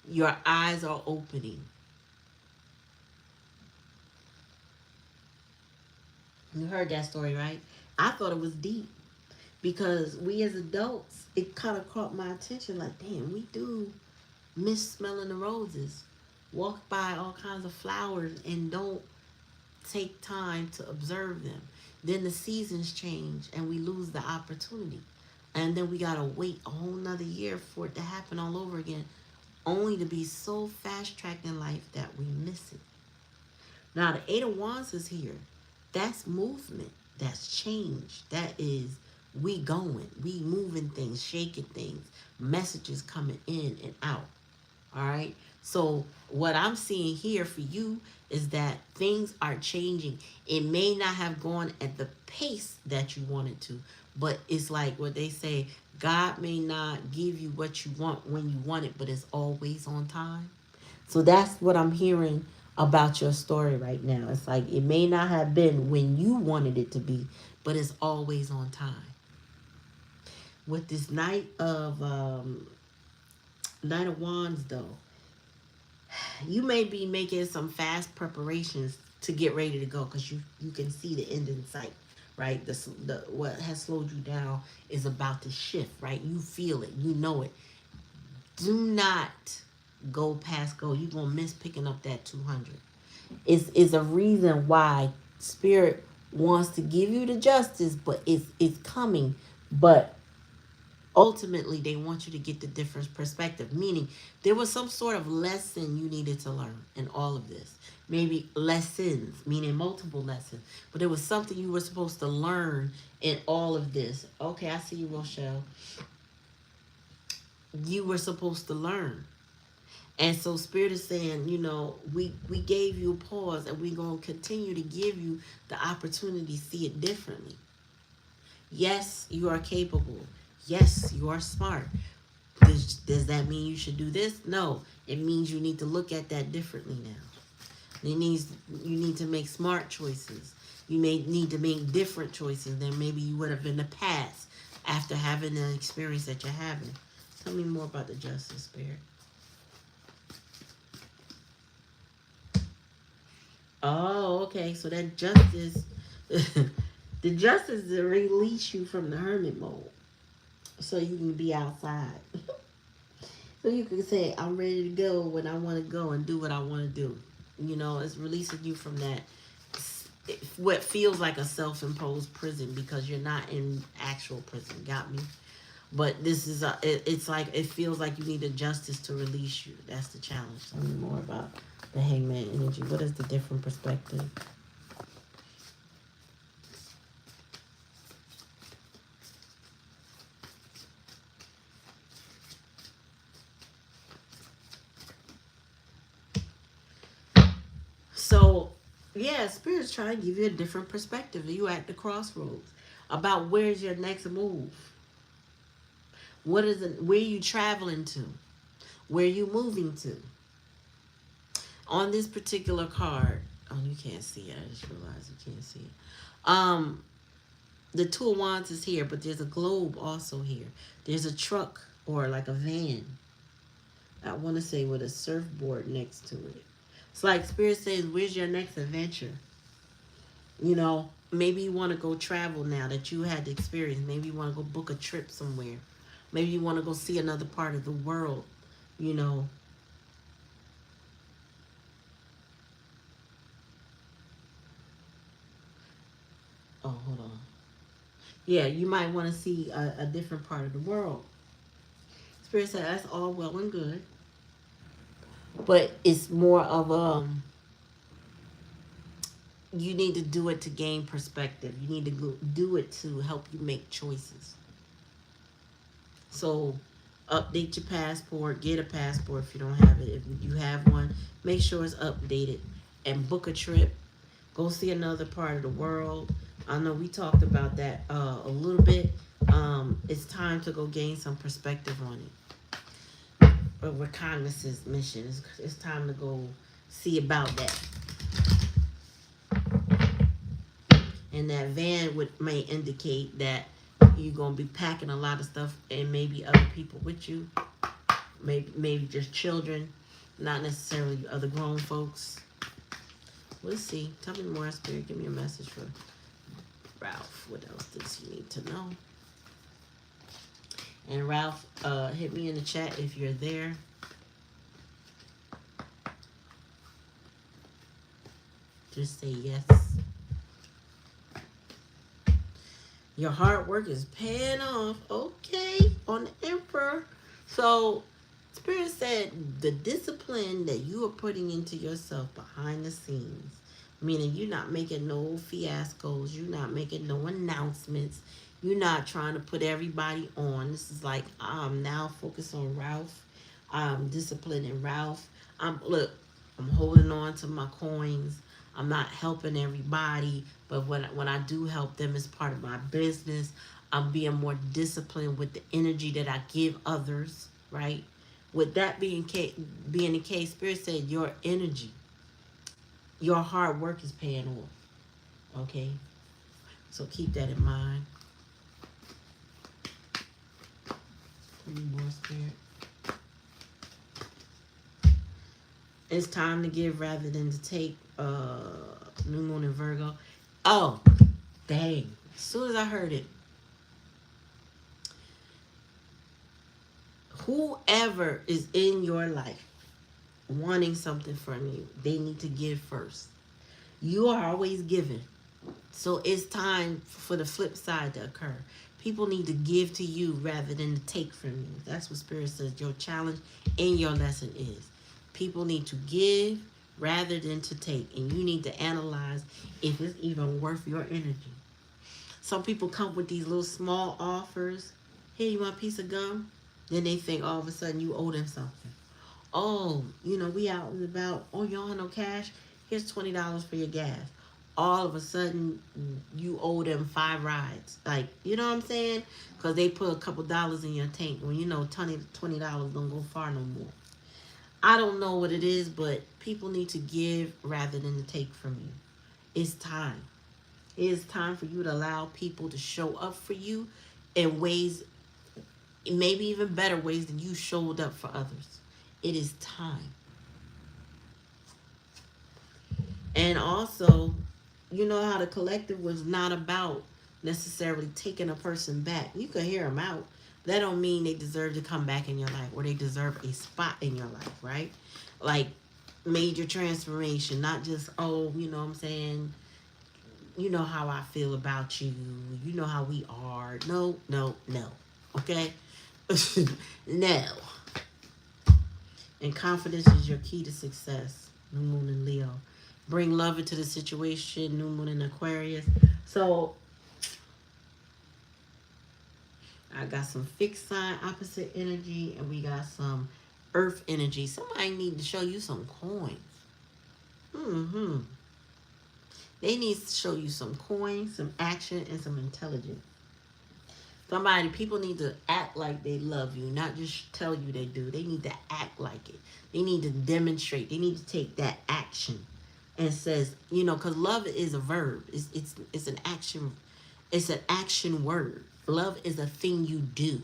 S1: Your eyes are opening. You heard that story, right? I thought it was deep because we as adults, it kind of caught my attention like, damn, we do miss smelling the roses. Walk by all kinds of flowers and don't take time to observe them. Then the seasons change and we lose the opportunity. And then we got to wait a whole nother year for it to happen all over again, only to be so fast-tracked in life that we miss it. Now, the Eight of Wands is here. That's movement. That's change. That is we going. We moving things, shaking things, messages coming in and out. All right. So what I'm seeing here for you is that things are changing. It may not have gone at the pace that you wanted to, but it's like what they say, God may not give you what you want when you want it, but it's always on time. So that's what I'm hearing about your story right now. It's like it may not have been when you wanted it to be, but it's always on time. With this Knight of Wands, though, you may be making some fast preparations to get ready to go because you can see the end in sight, right? The what has slowed you down is about to shift, right? You feel it, you know it. Do not go past go. You're gonna miss picking up that 200. It's a reason why Spirit wants to give you the justice, but it's coming. But ultimately they want you to get the different perspective, meaning there was some sort of lesson you needed to learn in all of this. Maybe lessons, meaning multiple lessons, but there was something you were supposed to learn in all of this. Okay, I see you, Rochelle. You were supposed to learn. And so Spirit is saying, we gave you a pause and we're going to continue to give you the opportunity to see it differently. Yes, you are capable. Yes, you are smart. Does that mean you should do this? No. It means you need to look at that differently now. You need to make smart choices. You may need to make different choices than maybe you would have in the past after having the experience that you're having. Tell me more about the Justice, Spirit. Oh, okay. So that justice, the justice is to release you from the hermit mode so you can be outside. So you can say, I'm ready to go when I want to go and do what I want to do. It's releasing you from that, what feels like a self-imposed prison because you're not in actual prison. Got me? But this is, it's like, it feels like you need a justice to release you. That's the challenge. Tell me more about the Hangman energy. What is the different perspective? So, yeah, Spirit's trying to give you a different perspective. You at the crossroads about where's your next move. What is it? Where you traveling to? Where you moving to? On this particular card, oh, you can't see it. I just realized you can't see it. The Two of Wands is here, but there's a globe also here. There's a truck or like a van. I want to say with a surfboard next to it. It's like Spirit says, where's your next adventure? Maybe you want to go travel now that you had the experience. Maybe you want to go book a trip somewhere. Maybe you want to go see another part of the world. Oh, hold on. Yeah, you might want to see a different part of the world. Spirit said that's all well and good, but it's more of you need to do it to gain perspective. You need to do it to help you make choices. So update your passport, get a passport if you don't have it. If you have one, make sure it's updated and book a trip. Go see another part of the world. I know we talked about that a little bit. It's time to go gain some perspective on it. But we're Congress's mission. It's time to go see about that. And that van may indicate that you're gonna be packing a lot of stuff, and maybe other people with you. Maybe just children, not necessarily other grown folks. We'll see. Tell me more, Spirit. Give me a message for Ralph. What else does he need to know? And Ralph, hit me in the chat if you're there. Just say yes. Your hard work is paying off. Okay, on the Emperor. So, Spirit said the discipline that you are putting into yourself behind the scenes, meaning you're not making no fiascos, you're not making no announcements, you're not trying to put everybody on. This is like, I'm now focused on Ralph. I'm disciplining Ralph. I'm holding on to my coins. I'm not helping everybody, but when I do help them as part of my business, I'm being more disciplined with the energy that I give others, right? With that being the case, Spirit said your energy, your hard work is paying off. Okay? So keep that in mind. More, Spirit. It's time to give rather than to take. New Moon in Virgo. Oh, dang. As soon as I heard it, whoever is in your life wanting something from you, they need to give first. You are always giving. So it's time for the flip side to occur. People need to give to you rather than to take from you. That's what Spirit says your challenge and your lesson is. People need to give rather than to take. And you need to analyze if it's even worth your energy. Some people come with these little small offers. Hey, you want a piece of gum? Then they think all of a sudden you owe them something. Oh, we out and about. Oh, you don't have no cash? Here's $20 for your gas. All of a sudden, you owe them 5 rides. Like, you know what I'm saying? Because they put a couple dollars in your tank. When $20 don't go far no more. I don't know what it is, but people need to give rather than to take from you. It's time. It is time for you to allow people to show up for you in ways, maybe even better ways than you showed up for others. It is time. And also, you know how the collective was not about necessarily taking a person back. You could hear them out. That don't mean they deserve to come back in your life or they deserve a spot in your life, right? Like major transformation, not just, oh, you know what I'm saying? You know how I feel about you. You know how we are. No. Okay? No. And confidence is your key to success. New Moon in Leo. Bring love into the situation. New Moon in Aquarius. So, I got some fixed sign opposite energy. And we got some earth energy. Somebody need to show you some coins. They need to show you some coins, some action, and some intelligence. People need to act like they love you, not just tell you they do. They need to act like it. They need to demonstrate. They need to take that action. And says, because love is a verb. It's an action. It's an action word. Love is a thing you do.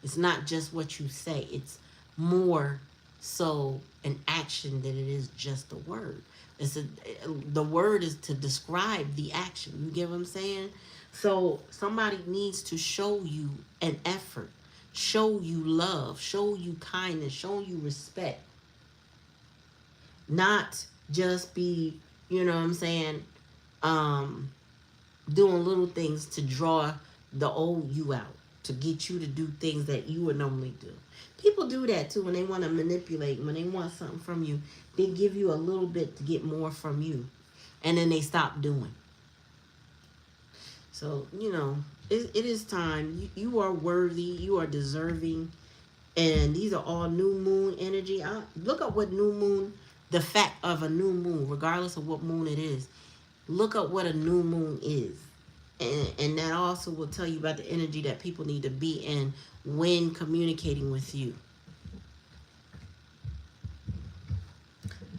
S1: It's not just what you say. It's more so an action than it is just a word. The word is to describe the action. You get what I'm saying? So somebody needs to show you an effort, show you love, show you kindness, show you respect. Not just be, you know what I'm saying, doing little things to draw the old you out to get you to do things that you would normally do. People do that too when they want to manipulate, when they want something from you. They give you a little bit to get more from you, and then they stop doing. So, it is time. You are worthy. You are deserving. And these are all new moon energy. Look up what new moon, the fact of a new moon, regardless of what moon it is. Look up what a new moon is. And that also will tell you about the energy that people need to be in when communicating with you.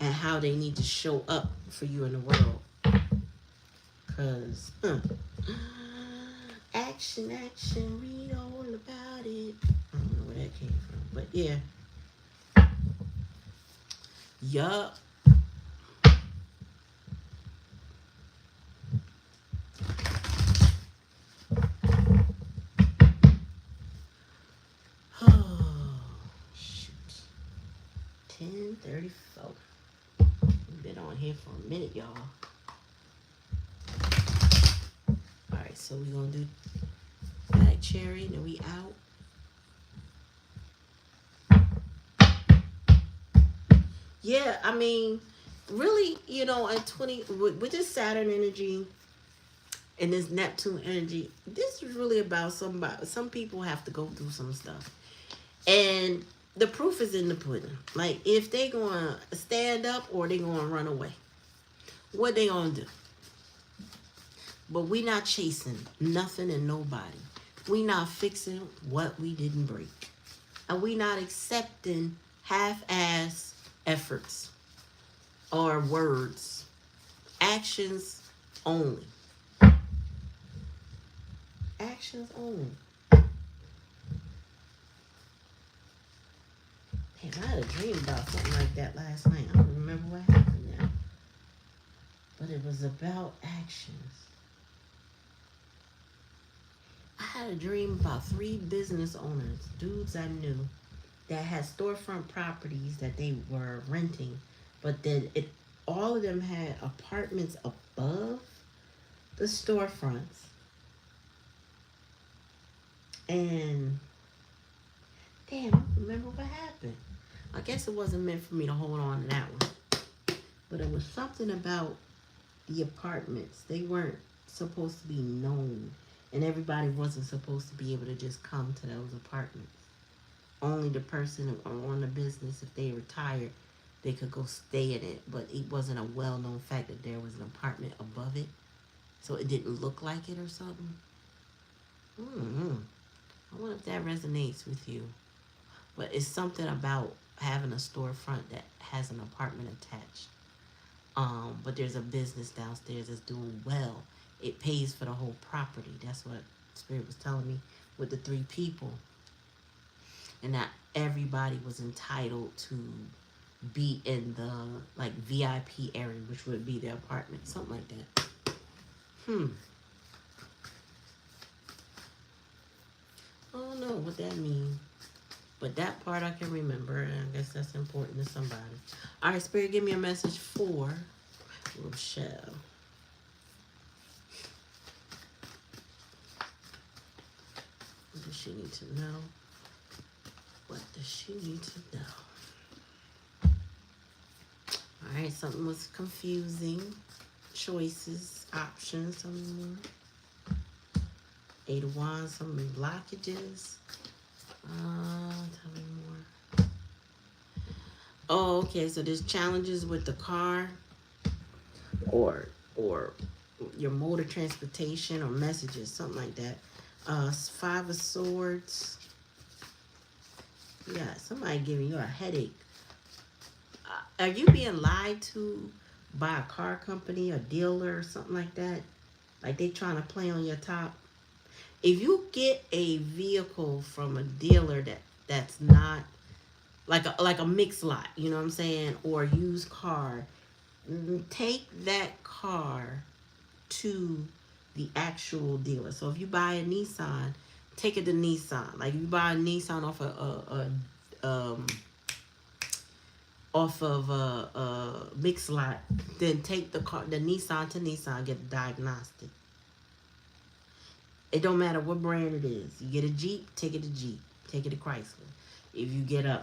S1: And how they need to show up for you in the world. Because, action, read all about it. I don't know where that came from. But yeah. Yup. Oh, shoot. 10:34. We've been on here for a minute, y'all. Alright, so we're going to do Black Cherry, then we out. Yeah, I mean, really, at 20, with this Saturn energy and this Neptune energy, this is really about somebody. Some people have to go through some stuff. And the proof is in the pudding. Like, if they going to stand up or they going to run away. What they going to do? But we not chasing nothing and nobody. We not fixing what we didn't break. And we not accepting half-ass efforts or words. Actions only. Actions only. Damn, I had a dream about something like that last night. I don't remember what happened now. But it was about actions. I had a dream about 3 business owners, dudes I knew, that had storefront properties that they were renting, but then all of them had apartments above the storefronts. And damn, I don't remember what happened. I guess it wasn't meant for me to hold on to that one. But it was something about the apartments. They weren't supposed to be known. And everybody wasn't supposed to be able to just come to those apartments. Only the person on the business, if they retired, they could go stay in it. But it wasn't a well-known fact that there was an apartment above it. So it didn't look like it or something. I wonder if that resonates with you. But it's something about having a storefront that has an apartment attached. But there's a business downstairs that's doing well. It pays for the whole property. That's what Spirit was telling me with the 3 people. And not everybody was entitled to be in the VIP area, which would be their apartment. Something like that. I don't know what that means. But that part I can remember. And I guess that's important to somebody. All right, Spirit, give me a message for Rochelle. What does she need to know? What does she need to know? Alright, something was confusing. Choices, options, something more. 8 of Wands, some blockages. Tell me more. Oh, okay, so there's challenges with the car or your mode of transportation or messages, something like that. 5 of Swords. Yeah, somebody giving you a headache. Are you being lied to by a car company or dealer or something like that? Like they trying to play on your top? If you get a vehicle from a dealer that's not like a mixed lot, you know what I'm saying, or a used car, take that car to the actual dealer. So if you buy a Nissan, take it to Nissan. Like if you buy a Nissan off of a mixed lot, then take the Nissan to Nissan, get a diagnostic. It don't matter what brand it is. You get a Jeep, take it to Jeep. Take it to Chrysler. If you get a,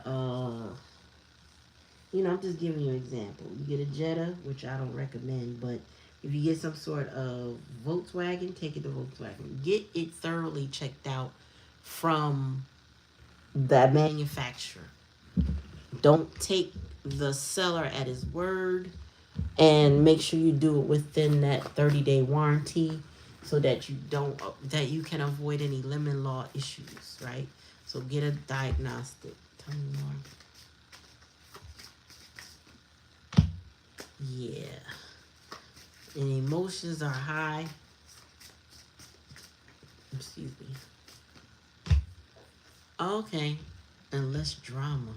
S1: you know, I'm just giving you an example. You get a Jetta, which I don't recommend, but if you get some sort of Volkswagen, take it to Volkswagen. Get it thoroughly checked out from the manufacturer. Don't take the seller at his word, and make sure you do it within that 30-day warranty so that you can avoid any lemon law issues, right? So get a diagnostic. Tell me more. Yeah. And emotions are high. Excuse me. Okay. And less drama.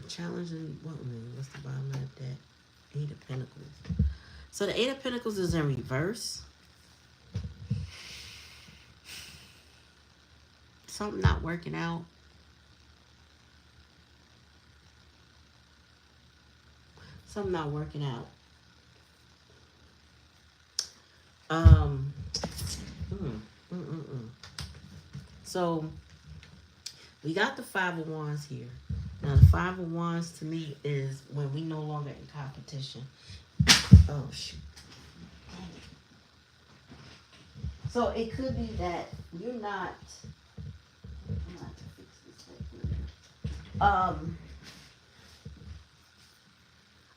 S1: Challenging what? What's the bottom of that? Eight of Pentacles. So the Eight of Pentacles is in reverse. Something not working out. Something not working out. So we got the Five of Wands here. Now the Five of Wands to me is when we no longer in competition. Oh shoot. So it could be that you're not. I'm gonna have to fix this thing.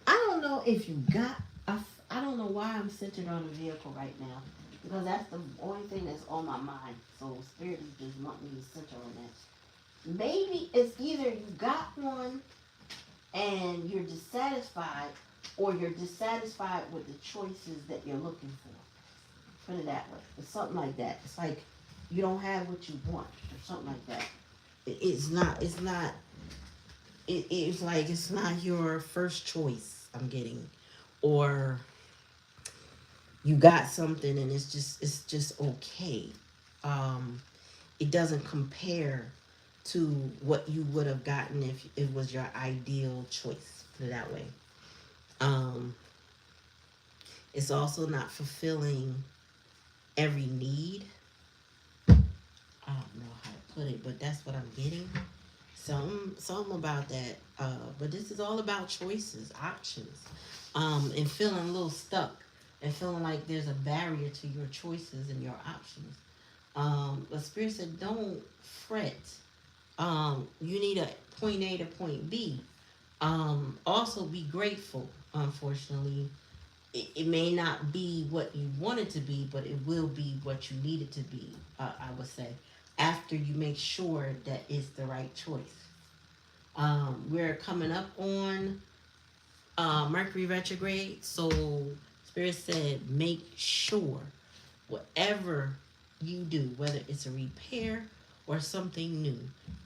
S1: I don't know if you got. I don't know why I'm centered on the vehicle right now, because that's the only thing that's on my mind. So Spirit is just wanting me to center on that. Maybe it's either you got one and you're dissatisfied, or you're dissatisfied with the choices that you're looking for. Put it that way. It's something like that. It's like you don't have what you want, or something like that. It's not. It's like it's not your first choice. I'm getting, or you got something and it's just okay. It doesn't compare to what you would have gotten if it was your ideal choice. Put it that way. It's also not fulfilling every need. I don't know how to put it, but that's what I'm getting. Something about that. But this is all about choices, options, and feeling a little stuck and feeling like there's a barrier to your choices and your options. But Spirit said, don't fret. You need a point A to point B. Also be grateful. Unfortunately, it may not be what you want it to be, but it will be what you need it to be. I would say, after you make sure that it's the right choice. We're coming up on Mercury retrograde, so Spirit said make sure whatever you do, whether it's a repair or something new,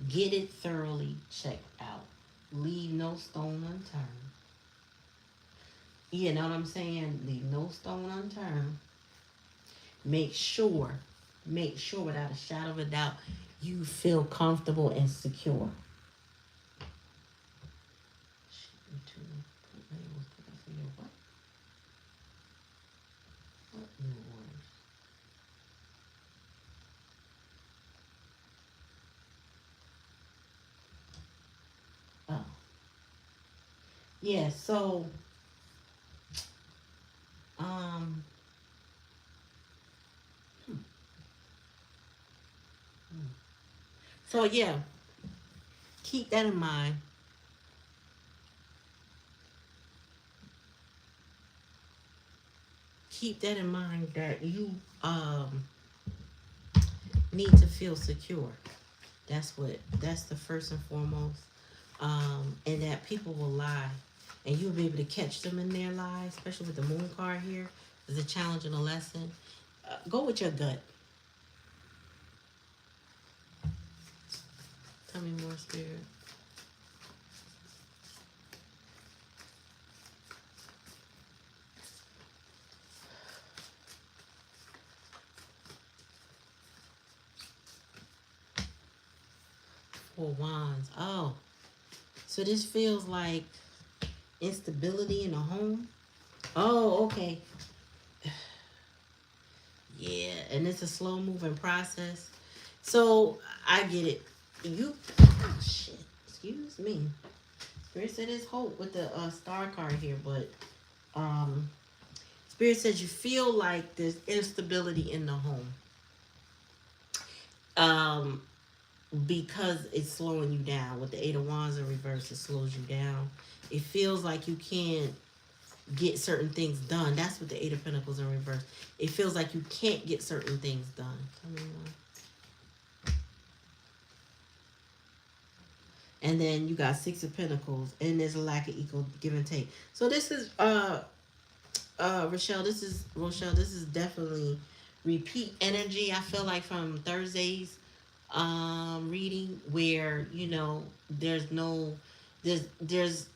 S1: get it thoroughly checked out. Leave no stone unturned. You know what I'm saying? Leave no stone unturned. Make sure without a shadow of a doubt, you feel comfortable and secure. Oh. Yeah, so so yeah, keep that in mind. Keep that in mind that you need to feel secure. That's the first and foremost. And that people will lie, and you'll be able to catch them in their lies, especially with the moon card here. There's a challenge and a lesson. Go with your gut. Tell me more, Spirit. Four Wands. Oh, so this feels like instability in a home. Oh, okay. Yeah, and it's a slow moving process. So I get it. You, oh shit, excuse me. Spirit said there's hope with the star card here, but um, Spirit says you feel like there's instability in the home. Um, because it's slowing you down. With the Eight of Wands in reverse, it slows you down. It feels like you can't get certain things done. That's what the Eight of Pentacles in reverse. It feels like you can't get certain things done. And then you got Six of Pentacles, and there's a lack of equal give and take. So this is Rochelle. This is definitely repeat energy. I feel like from Thursday's reading, where there's no there's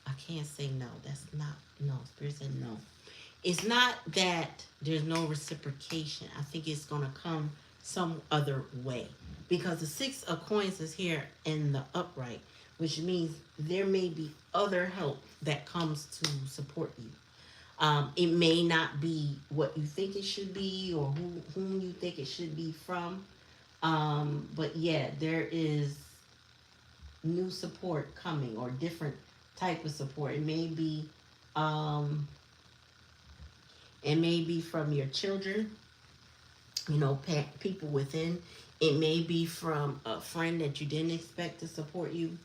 S1: I can't say no. That's not no. Spirit said no. It's not that there's no reciprocation. I think it's gonna come some other way, because the Six of Coins is here in the upright, which means there may be other help that comes to support you. It may not be what you think it should be, or whom you think it should be from. But yeah, there is new support coming, or different type of support. Um, it may be from your children, people within. It may be from a friend that you didn't expect to support you.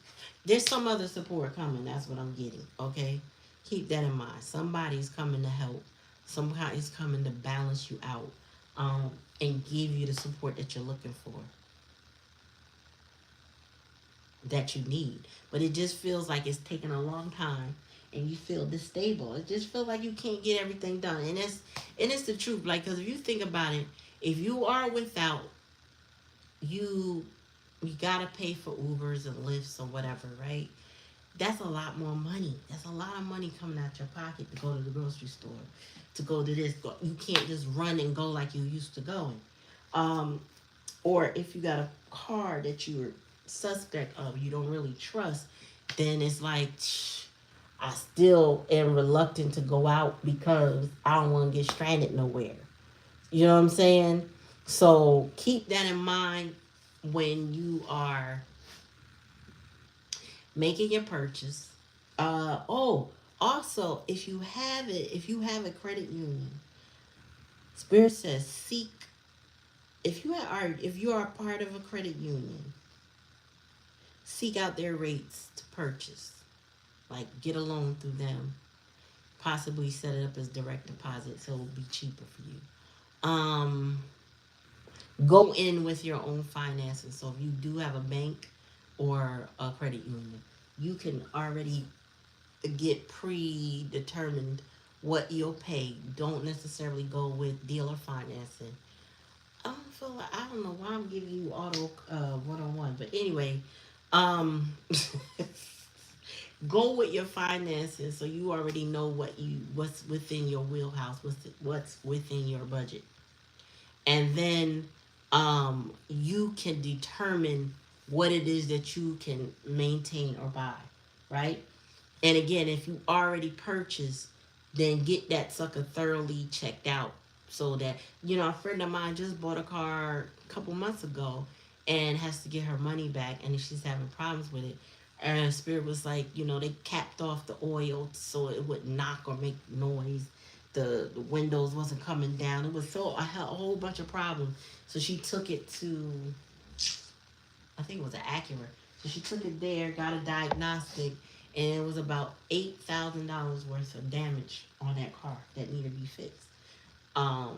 S1: There's some other support coming. That's what I'm getting. Okay, keep that in mind. Somebody's coming to help. Somebody's coming to balance you out, and give you the support that you're looking for, that you need. But it just feels like it's taking a long time, and you feel unstable. It just feels like you can't get everything done, and it's the truth. Like, because if you think about it, if you are without, you gotta pay for Ubers and Lyfts or whatever, right? That's a lot more money. That's a lot of money coming out your pocket to go to the grocery store, to go to this. You can't just run and go like you used to going. Um, or if you got a car that you're suspect of, you don't really trust, then it's like, I still am reluctant to go out because I don't want to get stranded nowhere. You know what I'm saying? So keep that in mind when you are making your purchase. Also, if you have a credit union, Spirit says seek. If you are part of a credit union, seek out their rates to purchase. Like, get a loan through them. Possibly set it up as direct deposit, so it'll be cheaper for you. Go in with your own finances. So if you do have a bank or a credit union, you can already get predetermined what you'll pay. Don't necessarily go with dealer financing. I don't know why I'm giving you auto one-on-one, but anyway, um go with your finances, so you already know what's within your wheelhouse, what's within your budget. And then you can determine what it is that you can maintain or buy, right? And again, if you already purchased, then get that sucker thoroughly checked out, so that, a friend of mine just bought a car a couple months ago and has to get her money back, and she's having problems with it. And Spirit was like, they capped off the oil so it wouldn't knock or make noise. The windows wasn't coming down. It was a whole bunch of problems. So she took it to, I think it was an Acura. So she took it there, got a diagnostic, and it was about $8,000 worth of damage on that car that needed to be fixed. And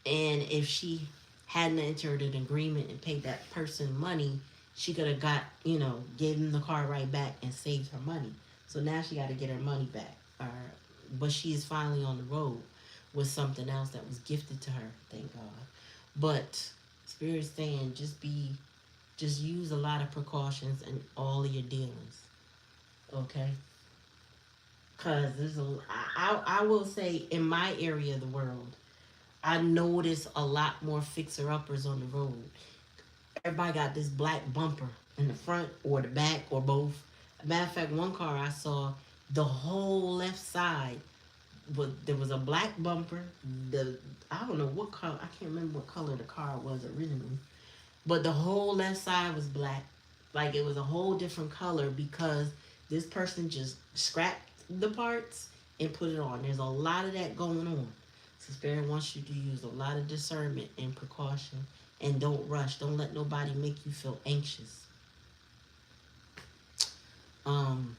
S1: if she hadn't entered an agreement and paid that person money, she could have got, gave them the car right back and saved her money. So now she got to get her money back. But she is finally on the road with something else that was gifted to her, thank God. But Spirit's saying just use a lot of precautions in all of your dealings, okay? Because I will say, in my area of the world, I notice a lot more fixer-uppers on the road. Everybody got this black bumper in the front or the back or both. Matter of fact, one car I saw, the whole left side there was a black bumper. The I don't know what color. I can't remember what color the car was originally, but the whole left side was black. Like it was a whole different color because this person just scrapped the parts and put it on. There's a lot of that going on. So Spirit wants you to use a lot of discernment and precaution, and don't rush. Don't let nobody make you feel anxious. Um,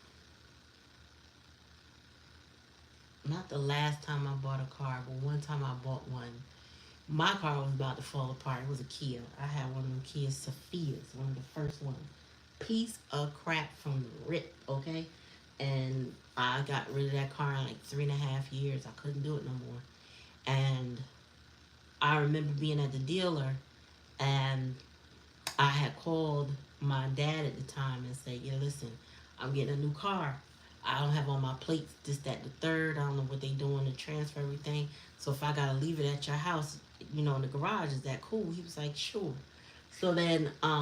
S1: Not the last time I bought a car, but one time I bought one. My car was about to fall apart. It was a Kia. I had one of them Kia Sophias, one of the first ones. Piece of crap from the rip, okay? And I got rid of that car in like 3.5 years. I couldn't do it no more. And I remember being at the dealer, and I had called my dad at the time and said, yeah, listen, I'm getting a new car. I don't have on my plates, this, that, the third. I don't know what they doing to transfer everything. So if I gotta leave it at your house, in the garage, is that cool? He was like, sure. So then I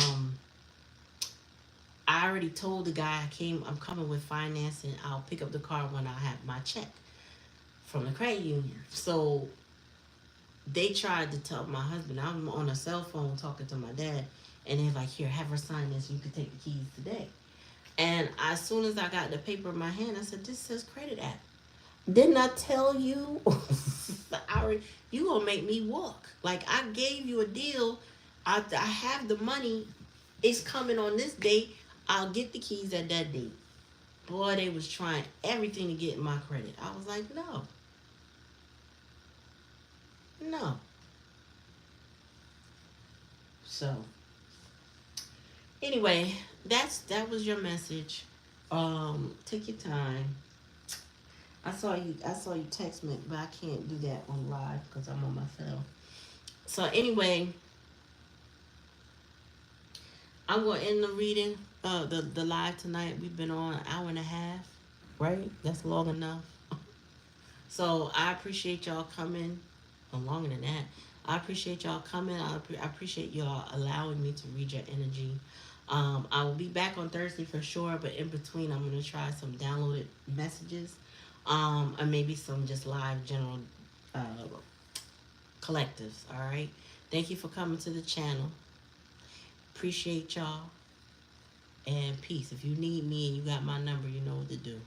S1: already told the guy I'm coming with financing. I'll pick up the car when I have my check from the credit union. So they tried to tell my husband, I'm on a cell phone talking to my dad, and they're like, here, have her sign this. You can take the keys today. And as soon as I got the paper in my hand, I said, this says credit app. Didn't I tell you? You gonna make me walk. Like, I gave you a deal. I have the money. It's coming on this date. I'll get the keys at that date. Boy, they was trying everything to get my credit. I was like, no. No. So, anyway, that was your message. Take your time. I saw you text me, but I can't do that on live because I'm on my phone. So anyway, I'm gonna end the reading, the live tonight. We've been on an hour and a half, right? That's long enough. So I appreciate y'all coming. Or longer than that. I appreciate y'all coming. I appreciate y'all allowing me to read your energy. I will be back on Thursday for sure, but in between, I'm gonna try some downloaded messages, and maybe some just live general uh, collectives. All right. Thank you for coming to the channel. Appreciate y'all, and peace. If you need me and you got my number, you know what to do.